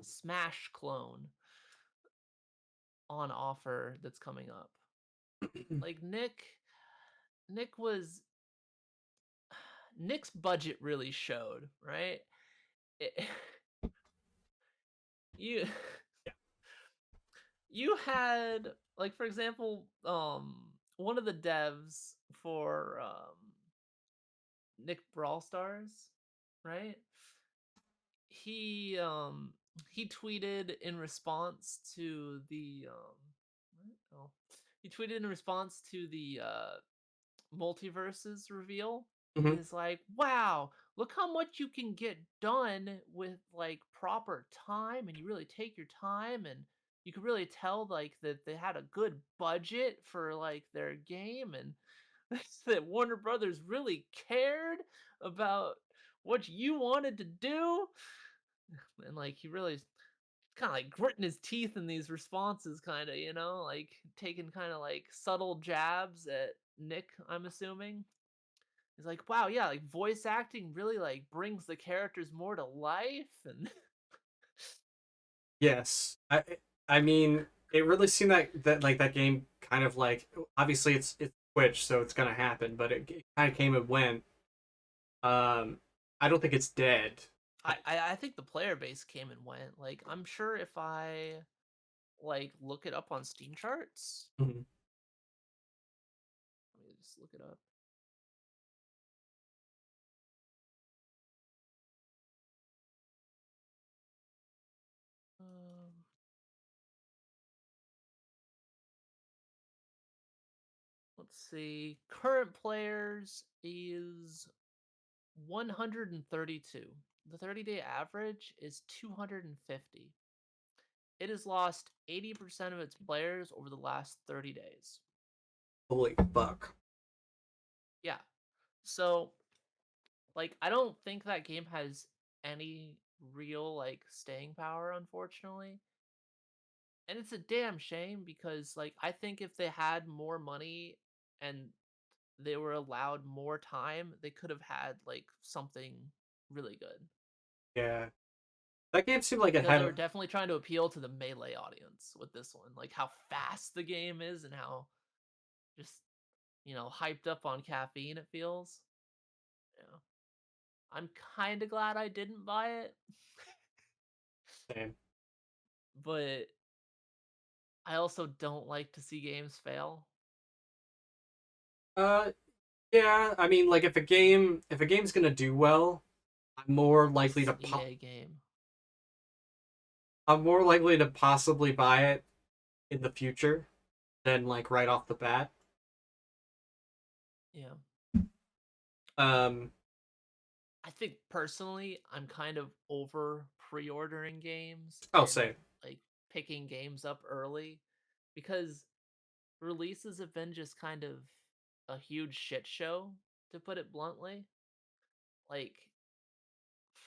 Smash clone on offer that's coming up. Like Nick was Nick's budget really showed, right? It, you you had like for example, one of the devs for Nick Brawl Stars, right? He um he tweeted in response to the what? Oh, he tweeted in response to the multiverses reveal. Hmm. Is like, wow, look how much you can get done with like proper time, and you really take your time, and you could really tell like that they had a good budget for like their game, and that Warner Brothers really cared about what you wanted to do. And like he really kind of like gritting his teeth in these responses, kind of, like taking kind of like subtle jabs at Nick, I'm assuming. He's like, wow, yeah, like voice acting really like brings the characters more to life. And Yes. I mean, it really seemed that like that game kind of like, obviously it's Twitch, so it's gonna happen, but it kind of came and went. Um, I don't think it's dead. I, I think the player base came and went. Like, I'm sure if I like look it up on Steam charts, Mhm. let me just look it up. Um, let's see. Current players is 132. The 30-day average is 250. It has lost 80% of its players over the last 30 days. Holy fuck. Yeah. So, like, I don't think that game has any real like staying power, unfortunately. And it's a damn shame because like I think if they had more money and they were allowed more time, they could have had like something really good. Yeah, that game seemed like it Because had they were definitely trying to appeal to the melee audience with this one, like how fast the game is and how just hyped up on caffeine it feels. Yeah, I'm kind of glad I didn't buy it, same. but I also don't like to see games fail. Uh, yeah. I mean, like if a game's gonna do well, I'm more This likely is to an EA game. I'm more likely to possibly buy it in the future than like right off the bat. Yeah. Um, I think personally, I'm kind of over pre-ordering games I'll and say like picking games up early because releases have been just kind of a huge shit show, to put it bluntly. Like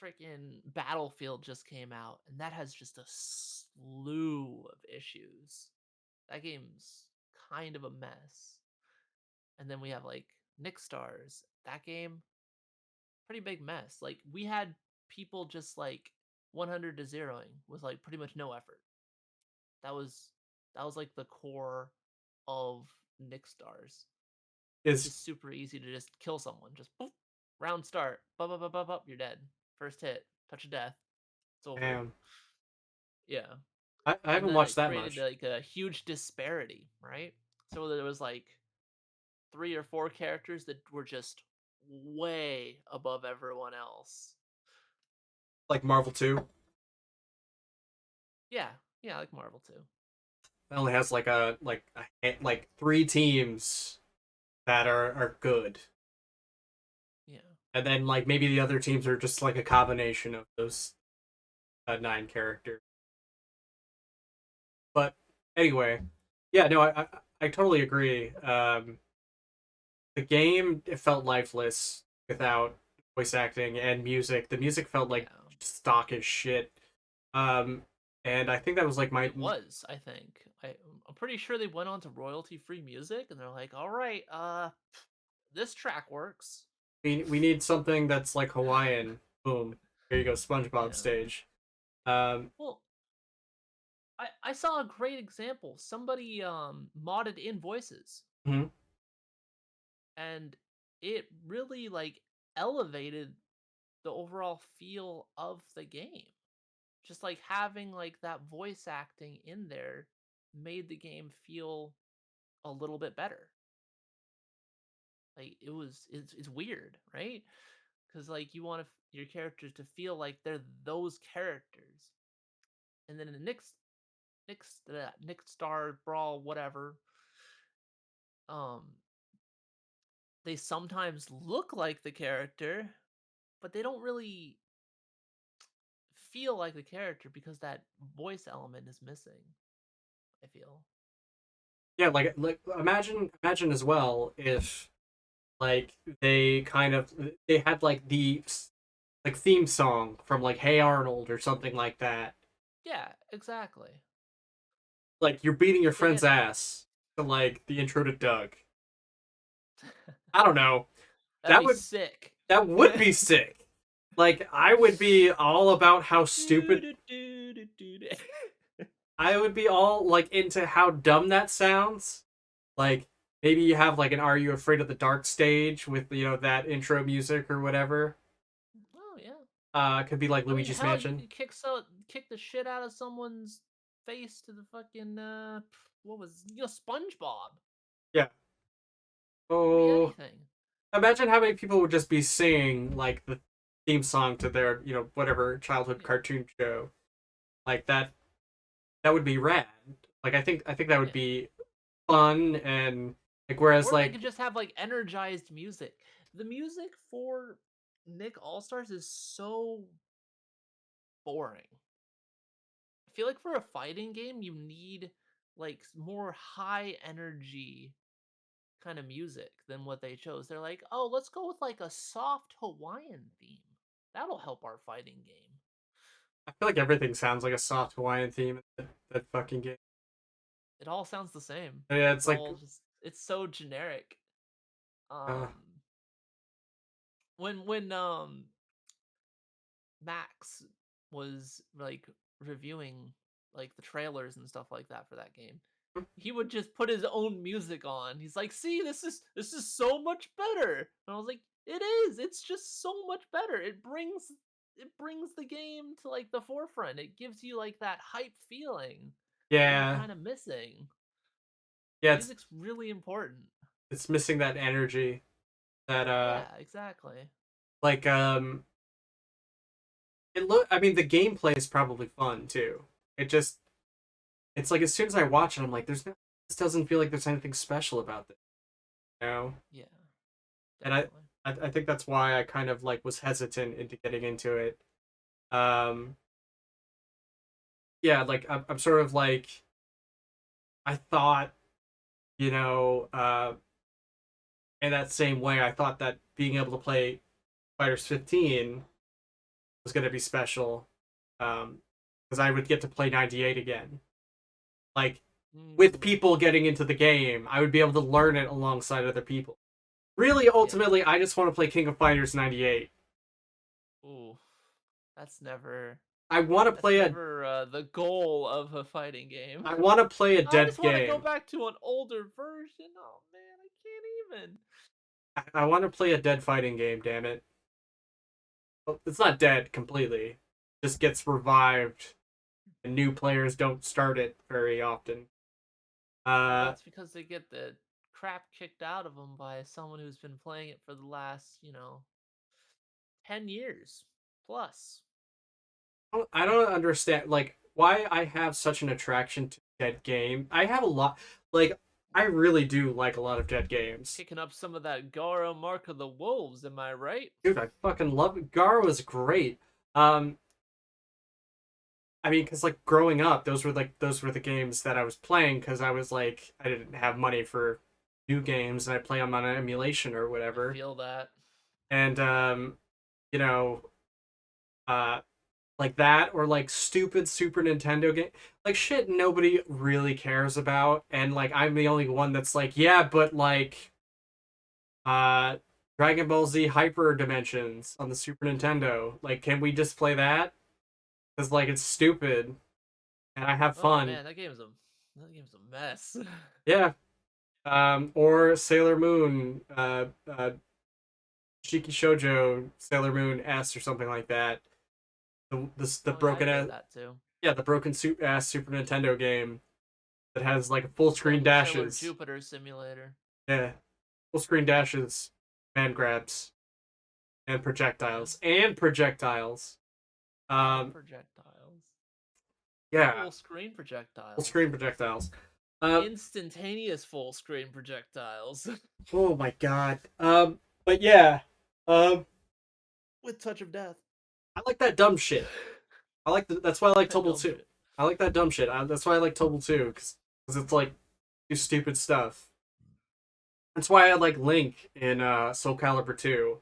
freaking Battlefield just came out and that has just a slew of issues. That game's kind of a mess. And then we have like Nick Stars. That game, pretty big mess. Like we had people just like 100 to zeroing with like pretty much no effort. That was like the core of Nick Stars. It's is just super easy to just kill someone. Just boop, round start, you're dead. First hit, touch of death, it's over. damn. Yeah, I and haven't then watched it that created much. like a huge disparity, right? So there was like 3 or 4 characters that were just way above everyone else. Like Marvel 2. Yeah, yeah, like Marvel too. It only has like three teams that are good, Yeah. and then like maybe the other teams are just like a combination of those nine characters. But anyway, yeah, no, I totally agree. The game, it felt lifeless without voice acting and music. The music felt Yeah. like stock as shit. Um, and I think that was like my It was, I think. I'm pretty sure they went on to royalty-free music and they're like, "All right, this track works." we need something that's like Hawaiian. Boom, here you go, SpongeBob Yeah. stage. Um, Well, I saw a great example. Somebody modded in voices mhm. and it really like elevated the overall feel of the game. Just like having like that voice acting in there made the game feel a little bit better. Like it's weird, right? Because like you want your characters to feel like they're those characters, and then in the Nick Star Brawl whatever, um, they sometimes look like the character, but they don't really feel like the character because that voice element is missing. I feel. Yeah, like imagine as well if like they had like the like theme song from like Hey Arnold or something like that. Yeah, exactly. Like you're beating your They friend's had ass to like the intro to Doug. I don't know. that'd That be would sick. that would be sick. Like I would be all about how stupid I would be all like into how dumb that sounds. Like maybe you have like an Are You Afraid of the Dark stage with that intro music or whatever. Oh yeah. Could be like I mean, Luigi's hell, you Mansion. could kick the shit out of someone's face to the fucking what was SpongeBob. Yeah. Could be Oh, anything. imagine how many people would just be singing like the theme song to their whatever childhood Yeah, cartoon show. Like that would be rad. Like I think that would yeah. be fun and like whereas Or they like could just have like energized music. The music for Nick All Stars is so boring. I feel like for a fighting game, you need like more high energy kind of music than what they chose. They're like, oh, let's go with like a soft Hawaiian theme. That'll help our fighting game. I feel like everything sounds like a soft Hawaiian theme in that fucking game. It all sounds the same. Yeah, It's it's like all just it's so generic. uh, Um when Max was like reviewing like the trailers and stuff like that for that game, he would just put his own music on. He's like, "See, this is so much better." And I was like, "It is. It's just so much better. It brings the game to like the forefront. It gives you like that hype feeling that you're yeah, kind of missing. yeah. Music's really important." It's missing that energy. That Yeah, exactly. like it look. I mean, the gameplay is probably fun too. It just it's like as soon as I watch it, I'm like, there's no. This doesn't feel like there's anything special about this. You know? Yeah, And definitely. I think that's why I kind of like was hesitant into getting into it. Um, yeah, like I'm sort of like I thought, you know, in that same way, I thought that being able to play Fighters 15 was going to be special, because I would get to play 98 again. Like with Mm, people getting into the game, I would be able to learn it alongside other people. Really, yeah. ultimately, I just want to play King of Fighters 98. Ooh, that's never I want to that's play a never the goal of a fighting game. I want to play a I dead just want to go game. back to an older version. Oh man, I can't even. I want to play a dead fighting game. Damn it! Well, it's not dead completely. It just gets revived, and new players don't start it very often. Well, Uh, that's because they get the crap kicked out of them by someone who's been playing it for the last, 10 years plus. I don't understand like why I have such an attraction to dead game. I have a lot like I really do like a lot of dead games. Kicking up some of that Gara Mark of the Wolves, am I right? Dude, I fucking love it. Gar was great. Um I mean, cause like growing up, those were the games that I was playing because I was like I didn't have money for new games and I play them on an emulation or I whatever. feel that. And you know, uh like that or like stupid Super Nintendo game like shit nobody really cares about and like I'm the only one that's like yeah but like uh Dragon Ball Z Hyper Dimensions on the Super Nintendo like can we just play that because like it's stupid and I have Oh fun. man, that game's a mess. Yeah. Or Sailor Moon Shiki Shoujo Sailor Moon S or something like that the Oh yeah, I broken played ass that too. yeah the broken ass Super Nintendo game that has like full screen Sailor dashes. Jupiter Simulator. Yeah, full screen dashes, man grabs, and Yeah, projectiles. and Um, projectiles. yeah, Full screen full projectiles. screen projectiles. Uh, Instantaneous full screen projectiles. oh my god. But yeah, um, With touch of death. I like that dumb shit. That's why I like That Tobal dumb 2. shit. I like that dumb shit. That's why I like Tobal 2 because it's like do stupid stuff. That's why I like Link in Soul Calibur 2.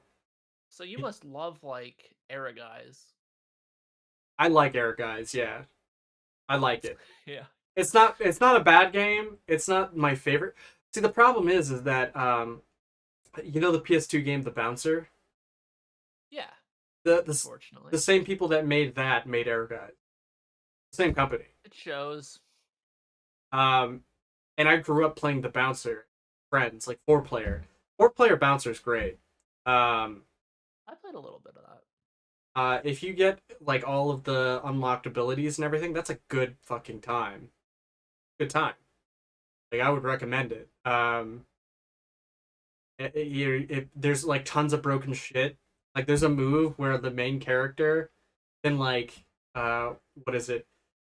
So you must love like era guys. I like Air Guys, yeah. I like it. Yeah. It's not a bad game. It's not my favorite. See, the problem is that you know the PS2 game The Bouncer? Yeah. The the Unfortunately. same people that made that made Air Guide. Same company. It shows. Um and I grew up playing The Bouncer. Friends, like four player. Four player Bouncer is great. Um I played a little bit of that. if you get like all of the unlocked abilities and everything, that's a good fucking time. Good time. Like I would recommend it. There's like tons of broken shit. Like there's a move where the main character can like what is it?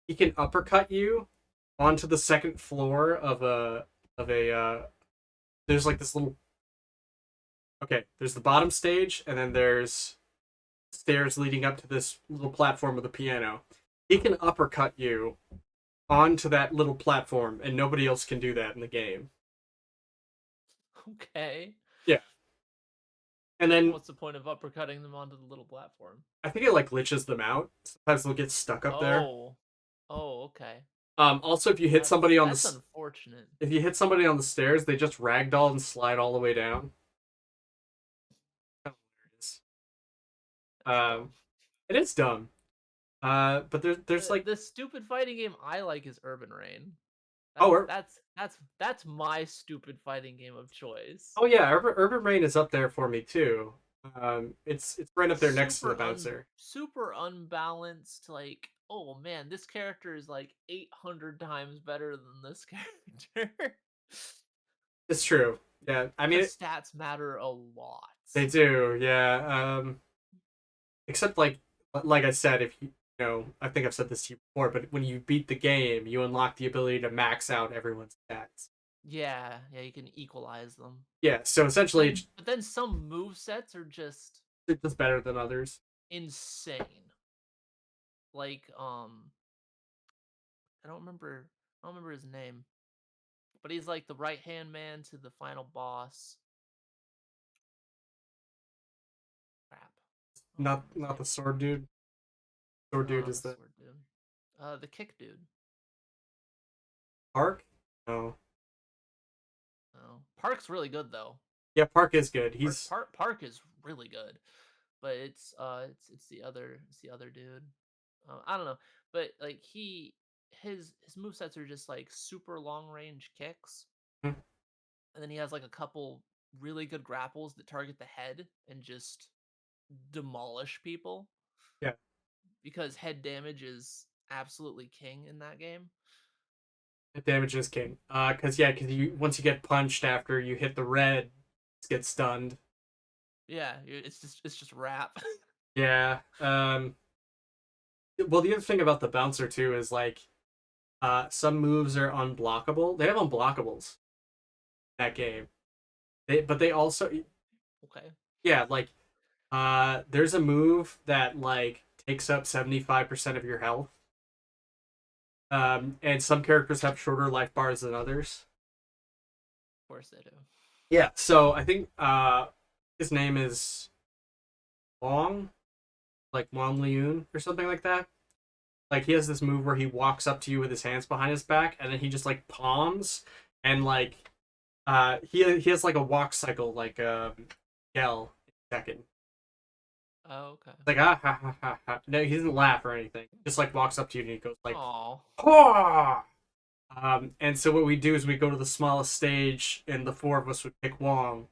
He can uppercut you onto the second floor of a there's like this little okay, there's the bottom stage and then there's stairs leading up to this little platform with a piano. He can uppercut you onto that little platform and nobody else can do that in the game. Okay. Yeah. And then What's the point of uppercutting them onto the little platform? I think it like glitches them out. Sometimes they'll get stuck up there. Oh. Oh, okay. Also, if you hit That's somebody on that's the unfortunate. if you hit somebody on the stairs, they just ragdoll and slide all the way down. Kind of hilarious. That's dumb. It is dumb. But there's like The stupid fighting game I like is Urban Reign. oh That's my stupid fighting game of choice. oh yeah, Urban Rain is up there for me too. It's right up there next to the Super bouncer. super unbalanced. Like, oh man, this character is like 800 times better than this character. It's true. Yeah, I mean Because stats matter a lot. they do. Yeah. Except like I said, if I think I've said this to you before, but when you beat the game, you unlock the ability to max out everyone's stats. Yeah, yeah, you can equalize them. Yeah, so essentially, But then some move sets are just it's just better than others. insane. Like, I don't remember his name, but he's like the right hand man to the final boss. Crap. I don't Not remember his not the name. sword dude. Sword No, dude not is the the sword dude. The kick dude. Park. No, No, Park's really good though. yeah, Park is good. Park, He's Park, Park is really good, but it's the other dude. I don't know, but like his movesets are just like super long range kicks, hmm, and then he has like a couple really good grapples that target the head and just demolish people yeah. because head damage is absolutely king in that game. Damage is king. Because you once you get punched after you hit the red, you get stunned. Yeah, it's just rap. Yeah. Well, the other thing about the bouncer too is like, some moves are unblockable. They have unblockables in that game. But they also, Okay. yeah, like, there's a move that like takes up 75% of your health. And some characters have shorter life bars than others. Of course they do. Yeah. So I think his name is Wong, like Wong Liun or something like that. Like he has this move where he walks up to you with his hands behind his back, and then he just like palms, and like he has like a walk cycle like yell second. Oh, okay. Like ha ha ha ha. No, he doesn't laugh or anything. Just like walks up to you and he goes like, Oh, "Haw!" And so what we do is we go to the smallest stage, and the four of us would pick Wong,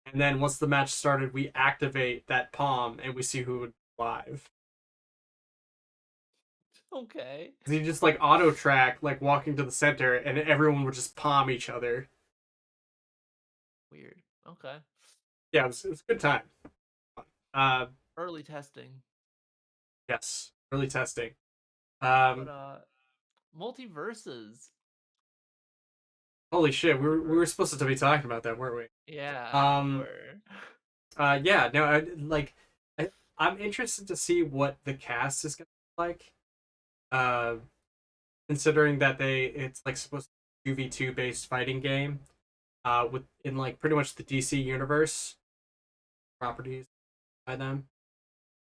and then once the match started, we activate that palm and we see who would live. okay. He just like auto track, like walking to the center, and everyone would just palm each other. Weird. Okay. Yeah, it was a good time. Uh, Early testing. yes, really testing. But Um, multiverses. holy shit, we were Multiverse. supposed to be talking about that, weren't we? Yeah, we were. Yeah, no, I'm interested to see what the cast is gonna be like. Uh, considering that it's like supposed to be 2v2 based fighting game. With in like pretty much the DC universe properties by them.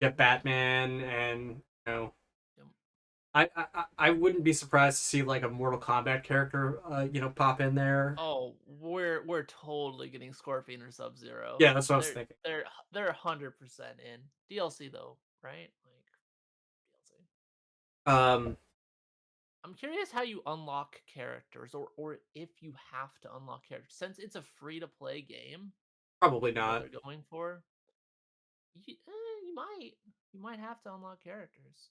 You have Batman and Yep. I wouldn't be surprised to see like a Mortal Kombat character pop in there. Oh, we're totally getting Scorpion or Sub Zero. Yeah, that's what I was They're thinking. they're they're 100% in DLC though, right? Like DLC. Um, I'm curious how you unlock characters, or if you have to unlock characters, since it's a free to play game. probably What not. they're going for, you might have to unlock characters.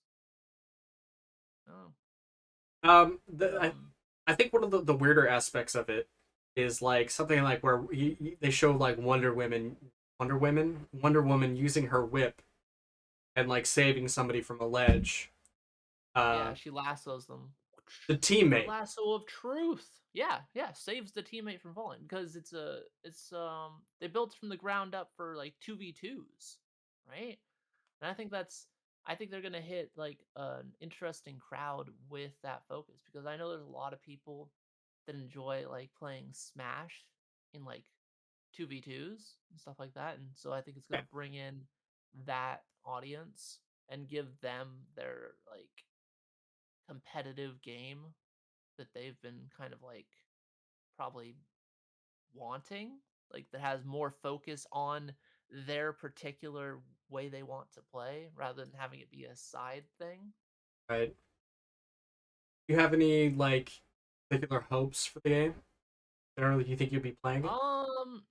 Oh, but I think one of the weirder aspects of it is like something like where they show like Wonder Woman using her whip and like saving somebody from a ledge. yeah, Uh, she lassos them. the The teammate. lasso of truth. Yeah, yeah, saves the teammate from falling because they built from the ground up for like 2v2s, right? And I think they're gonna hit like an interesting crowd with that focus because I know there's a lot of people that enjoy like playing Smash in like 2v2s and stuff like that. And so I think it's going Okay. to bring in that audience and give them their like competitive game that they've been kind of like probably wanting, like that has more focus on their particular way they want to play rather than having it be a side thing. Right. Do you have any like particular hopes for the game? Generally, do you think you'll be playing it? Um,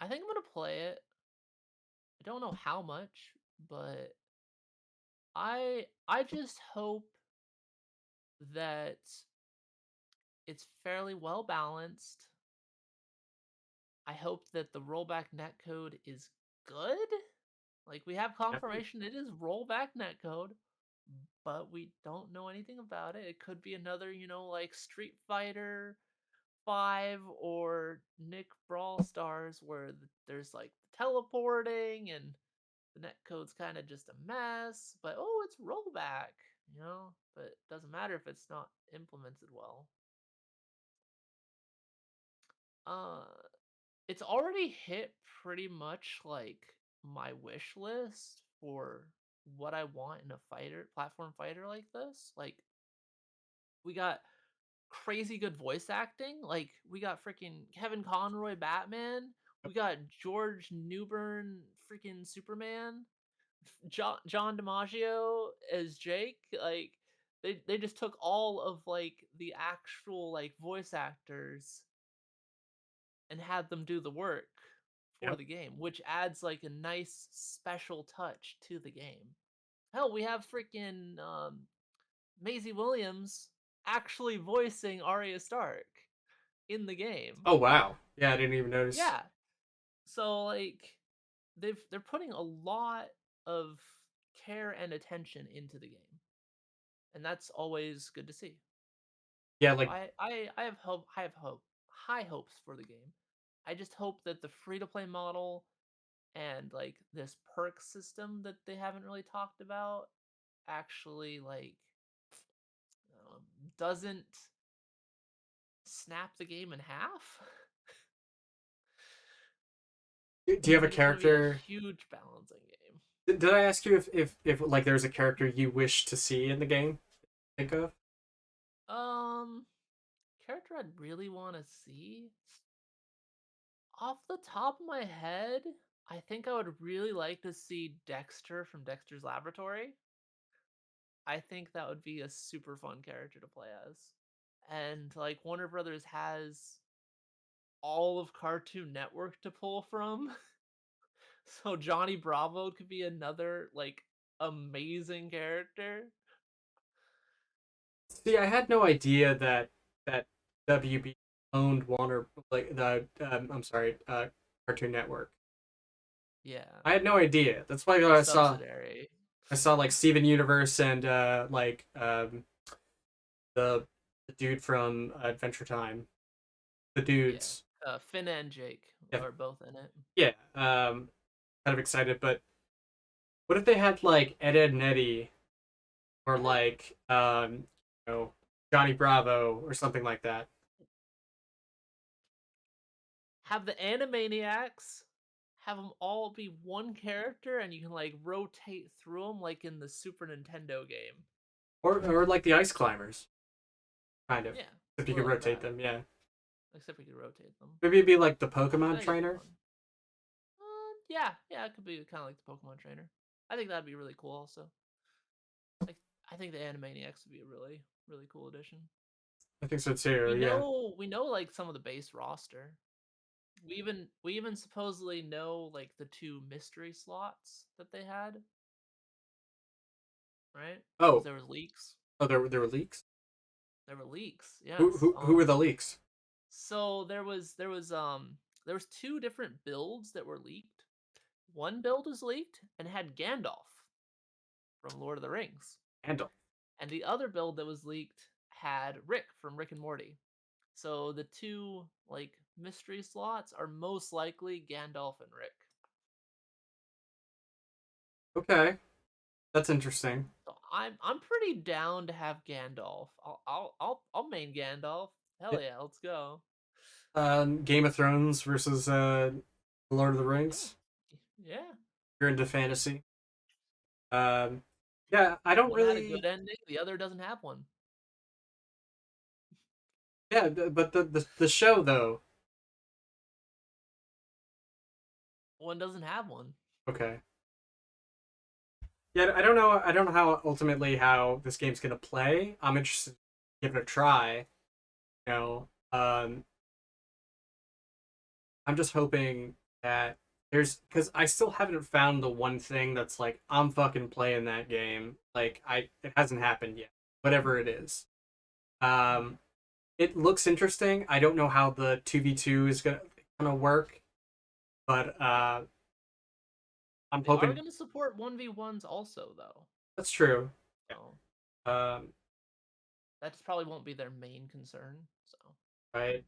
I think I'm gonna play it. I don't know how much, but I just hope that it's fairly well balanced. I hope that the rollback netcode is good. Like we have Definitely. confirmation it is rollback netcode, but we don't know anything about it. It could be another, like Street Fighter 5 or Nick Brawl Stars where there's like teleporting and the netcode's kind of just a mess, but oh, it's rollback. But it doesn't matter if it's not implemented well. Uh it's already hit pretty much like my wish list for what I want in a platform fighter like this. Like we got crazy good voice acting. Like we got freaking Kevin Conroy Batman. We got George Newbern freaking Superman. John DiMaggio as Jake. Like they just took all of like the actual like voice actors and had them do the work for Yep. the game, which adds like a nice special touch to the game. Hell, we have freaking Maisie Williams actually voicing Arya Stark in the game. Oh wow. Yeah, I didn't even notice. Yeah. So like they're putting a lot of care and attention into the game. And that's always good to see. Yeah, So like I have high hopes for the game. I just hope that the free to play model and like this perk system that they haven't really talked about actually like doesn't snap the game in half. do you I have a think it's going to be a character? huge balancing game. Did I ask you if like there's a character you wish to see in the game? Think of? Um, Character I'd really want to see off the top of my head. I think I would really like to see Dexter from Dexter's Laboratory. I think that would be a super fun character to play as. And like Warner Brothers has all of Cartoon Network to pull from. So Johnny Bravo could be another like amazing character. See, I had no idea that WB owned Warner, like the I'm sorry, Cartoon Network. Yeah. I had no idea. That's why The I subsidiary. saw like Steven Universe and like the the dude from Adventure Time. The Yeah. dudes. Finn and Jake Yeah, are both in it. yeah. Kind of excited, but what if they had like Ed and Eddie or like you know Johnny Bravo or something like that? Have the Animaniacs have them all be one character and you can like rotate through them like in the Super Nintendo game. Or like the Ice Climbers, kind of. Yeah, If you something could like rotate that. them, yeah. Except we could rotate them. Maybe it'd be like the I Pokemon think it'd be trainer. fun. Yeah, it could be kind of like the Pokemon trainer. I think that'd be really cool. Also, like I think the Animaniacs would be a really really cool addition. I think so too. We Yeah. know we know like some of the base roster. We even supposedly know like the two mystery slots that they had, right? Because Oh, there was leaks. there were leaks. There were leaks. Who Yes. who who were the leaks? So there was two different builds that were leaked. One build was leaked and had Gandalf from Lord of the Rings. Handle. And the other build that was leaked had Rick from Rick and Morty. So the two like mystery slots are most likely Gandalf and Rick. Okay, that's interesting. So I'm pretty down to have Gandalf. I'll main Gandalf. Hell It, yeah, let's go. Game of Thrones versus Lord of the Yeah, Rings. yeah. You're into fantasy. Um, yeah, I don't One had a really. good ending, the other doesn't have one. Yeah, but the show though. One doesn't have one. Okay. Yeah, I don't know. I don't know how ultimately how this game's gonna play. I'm interested. Give it a try. You know, I'm just hoping that there's because I still haven't found the one thing that's like I'm fucking playing that game. Like it hasn't happened yet. Whatever it is. Um, it looks interesting. I don't know how the 2v2 is gonna work, but I'm They are hoping going to support 1v1s also, though. that's true. So Um, that just probably won't be their main concern. So right.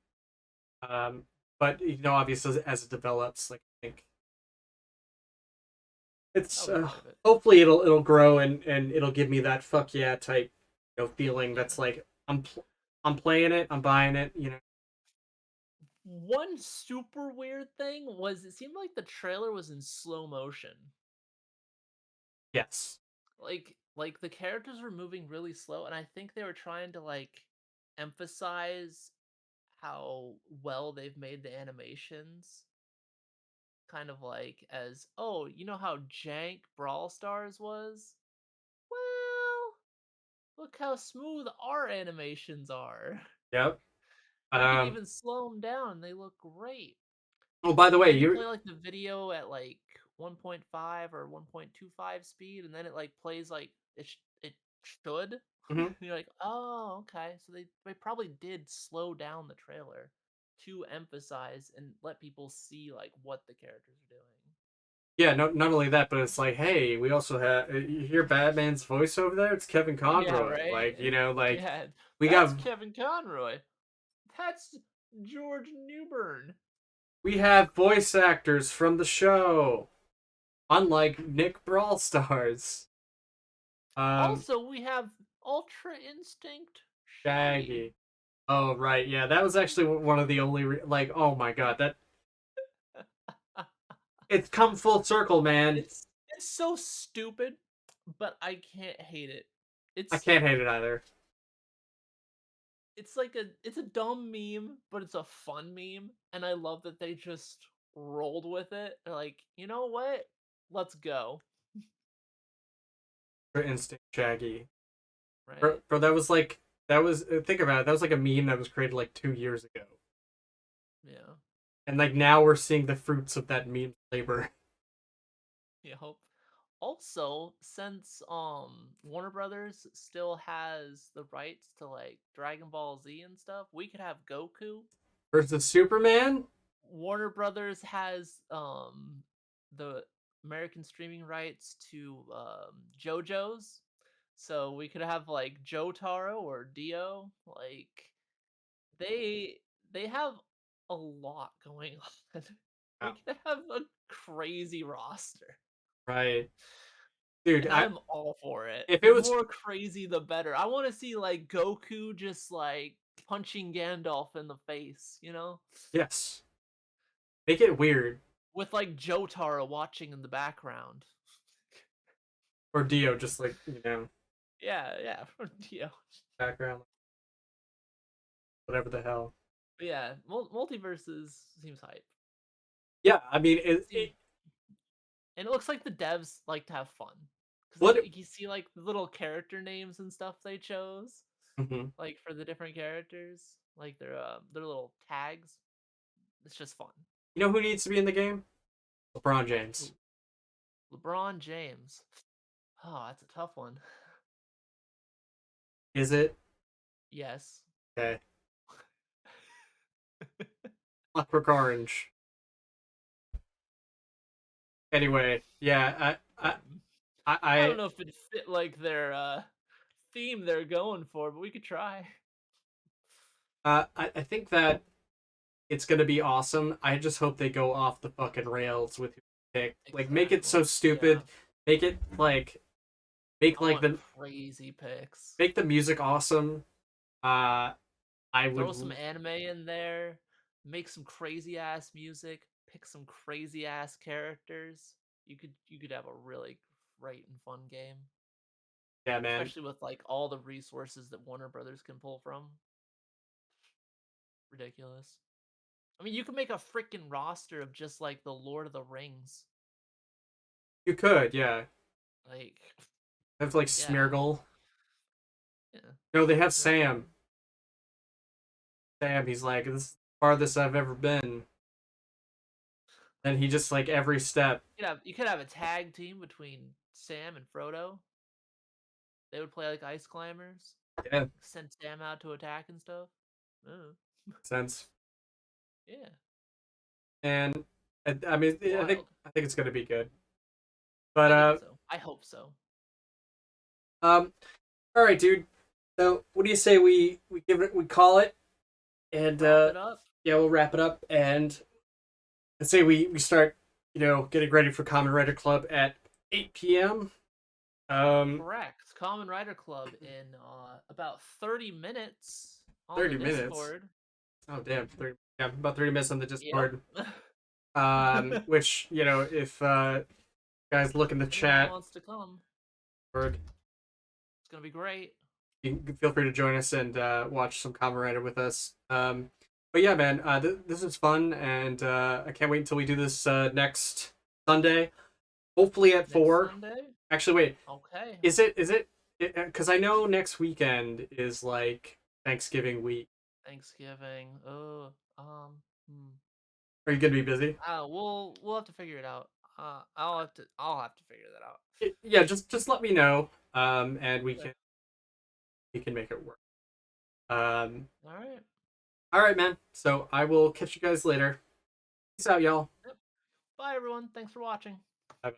But obviously as it develops, like I think it's that'll be part of it. hopefully it'll grow and it'll give me that fuck yeah type feeling Yeah. that's like I'm playing it, I'm buying it. One super weird thing was it seemed like the trailer was in slow motion. Yes. Like the characters were moving really slow, and I think they were trying to like emphasize how well they've made the animations. Kind of like as, oh, you know how jank Brawl Stars was? Well, look how smooth our animations are. Yep. We can Um. even slow them down. They look great. Oh, by the way, And then you you. play like the video at like 1.5 or 1.25 speed, and then it like plays like it should. Mhm. You're like, oh, okay. So they probably did slow down the trailer to emphasize and let people see like what the characters are doing. Yeah. No. Not only that, but it's like, hey, we also have. You hear Batman's voice over there? It's Kevin Yeah, Conroy. right. Like Yeah, we that's got Kevin Conroy. That's George Newbern. we have voice actors from the show, unlike Nick Brawl Stars. Um. Also, we have Ultra Instinct Shaggy. Shaggy. Oh right, yeah, that was actually one of the only like. Oh my god, that it's come full circle, man. It's so stupid, but I can't hate it. I It's can't hate it either. it's like it's a dumb meme, but it's a fun meme, and I love that they just rolled with it. They're like, you know what? Let's go. For Instinct Shaggy, Right? bro, that was think about it. That was like a meme that was created like 2 years ago, Yeah. and like now we're seeing the fruits of that meme labor. Yeah. Hope. Also, since Warner Brothers still has the rights to like Dragon Ball Z and stuff, we could have Goku. Versus Superman. Warner Brothers has the American streaming rights to JoJo's. So we could have like Jotaro or Dio. Like they they have a lot going on. We Wow. could have a crazy roster. Right, dude. And I'm all for it. If it The was more crazy, the better. I want to see like Goku just like punching Gandalf in the face, yes, make it weird with like Jotaro watching in the background. or Dio just like Yeah, yeah, yeah. background whatever the hell. But yeah, multiverses seems hype. Yeah, I mean Seems, and it looks like the devs like to have fun because what. you see like the little character names and stuff they chose, Mhm. like for the different characters, like their little tags. It's just fun. You know who needs to be in the game? LeBron Ooh, James. LeBron James. Oh, that's a tough one. Is it? Yes. Okay. Clockwork Orange. Anyway, yeah, I don't I, know if it fit like their theme they're going for, but we could try. I think that it's gonna be awesome. I just hope they go off the fucking rails with who they pick. Like, make it so Exactly. Yeah. stupid. Make it like make I like want the crazy picks. make the music awesome. I would Throw some anime in there. make some crazy ass music, pick some crazy ass characters. You could have a really great and fun game, Yeah, man. especially with like all the resources that Warner Brothers can pull from. Ridiculous. I mean, you could make a freaking roster of just like the Lord of the Rings. You could, yeah. Like, Have like yeah, Smeargle. yeah. No, they have Smeargle. Sam. Sam, he's like, this is the farthest I've ever been. And he just like every step. You could have a tag team between Sam and Frodo. They would play like ice climbers. Yeah, Send Sam out to attack and stuff. Oh, sense. yeah, And I mean, wild. I think it's gonna be good. But I think so. I hope so. um, all right, dude. So what do you say we give it we call it and Wrap it up. yeah, we'll wrap it up and let's say we start getting ready for Common Writer Club at 8 p.m. Correct. Common Writer Club in about 30 minutes on the 30 minutes. Discord. Oh damn, 30, yeah, about 30 minutes on the Yep. Discord. Which if guys look in the Anyone chat, wants to come, or it's gonna be great. you can feel free to join us and watch some Kamen Rider with us. But yeah, man, this is fun, and I can't wait until we do this next Sunday. Hopefully at Next 4. Sunday. Actually, wait, Okay. is it? Because I know next weekend is like Thanksgiving week. Thanksgiving. Oh. Hmm. Are you gonna be busy? We'll have to figure it out. I'll have to figure that out. Yeah, just let me know, and Okay. we can make it work. Um, All right. all right, man. So I will catch you guys later. Peace out, y'all. Yep. Bye everyone. Thanks for watching. Bye bye.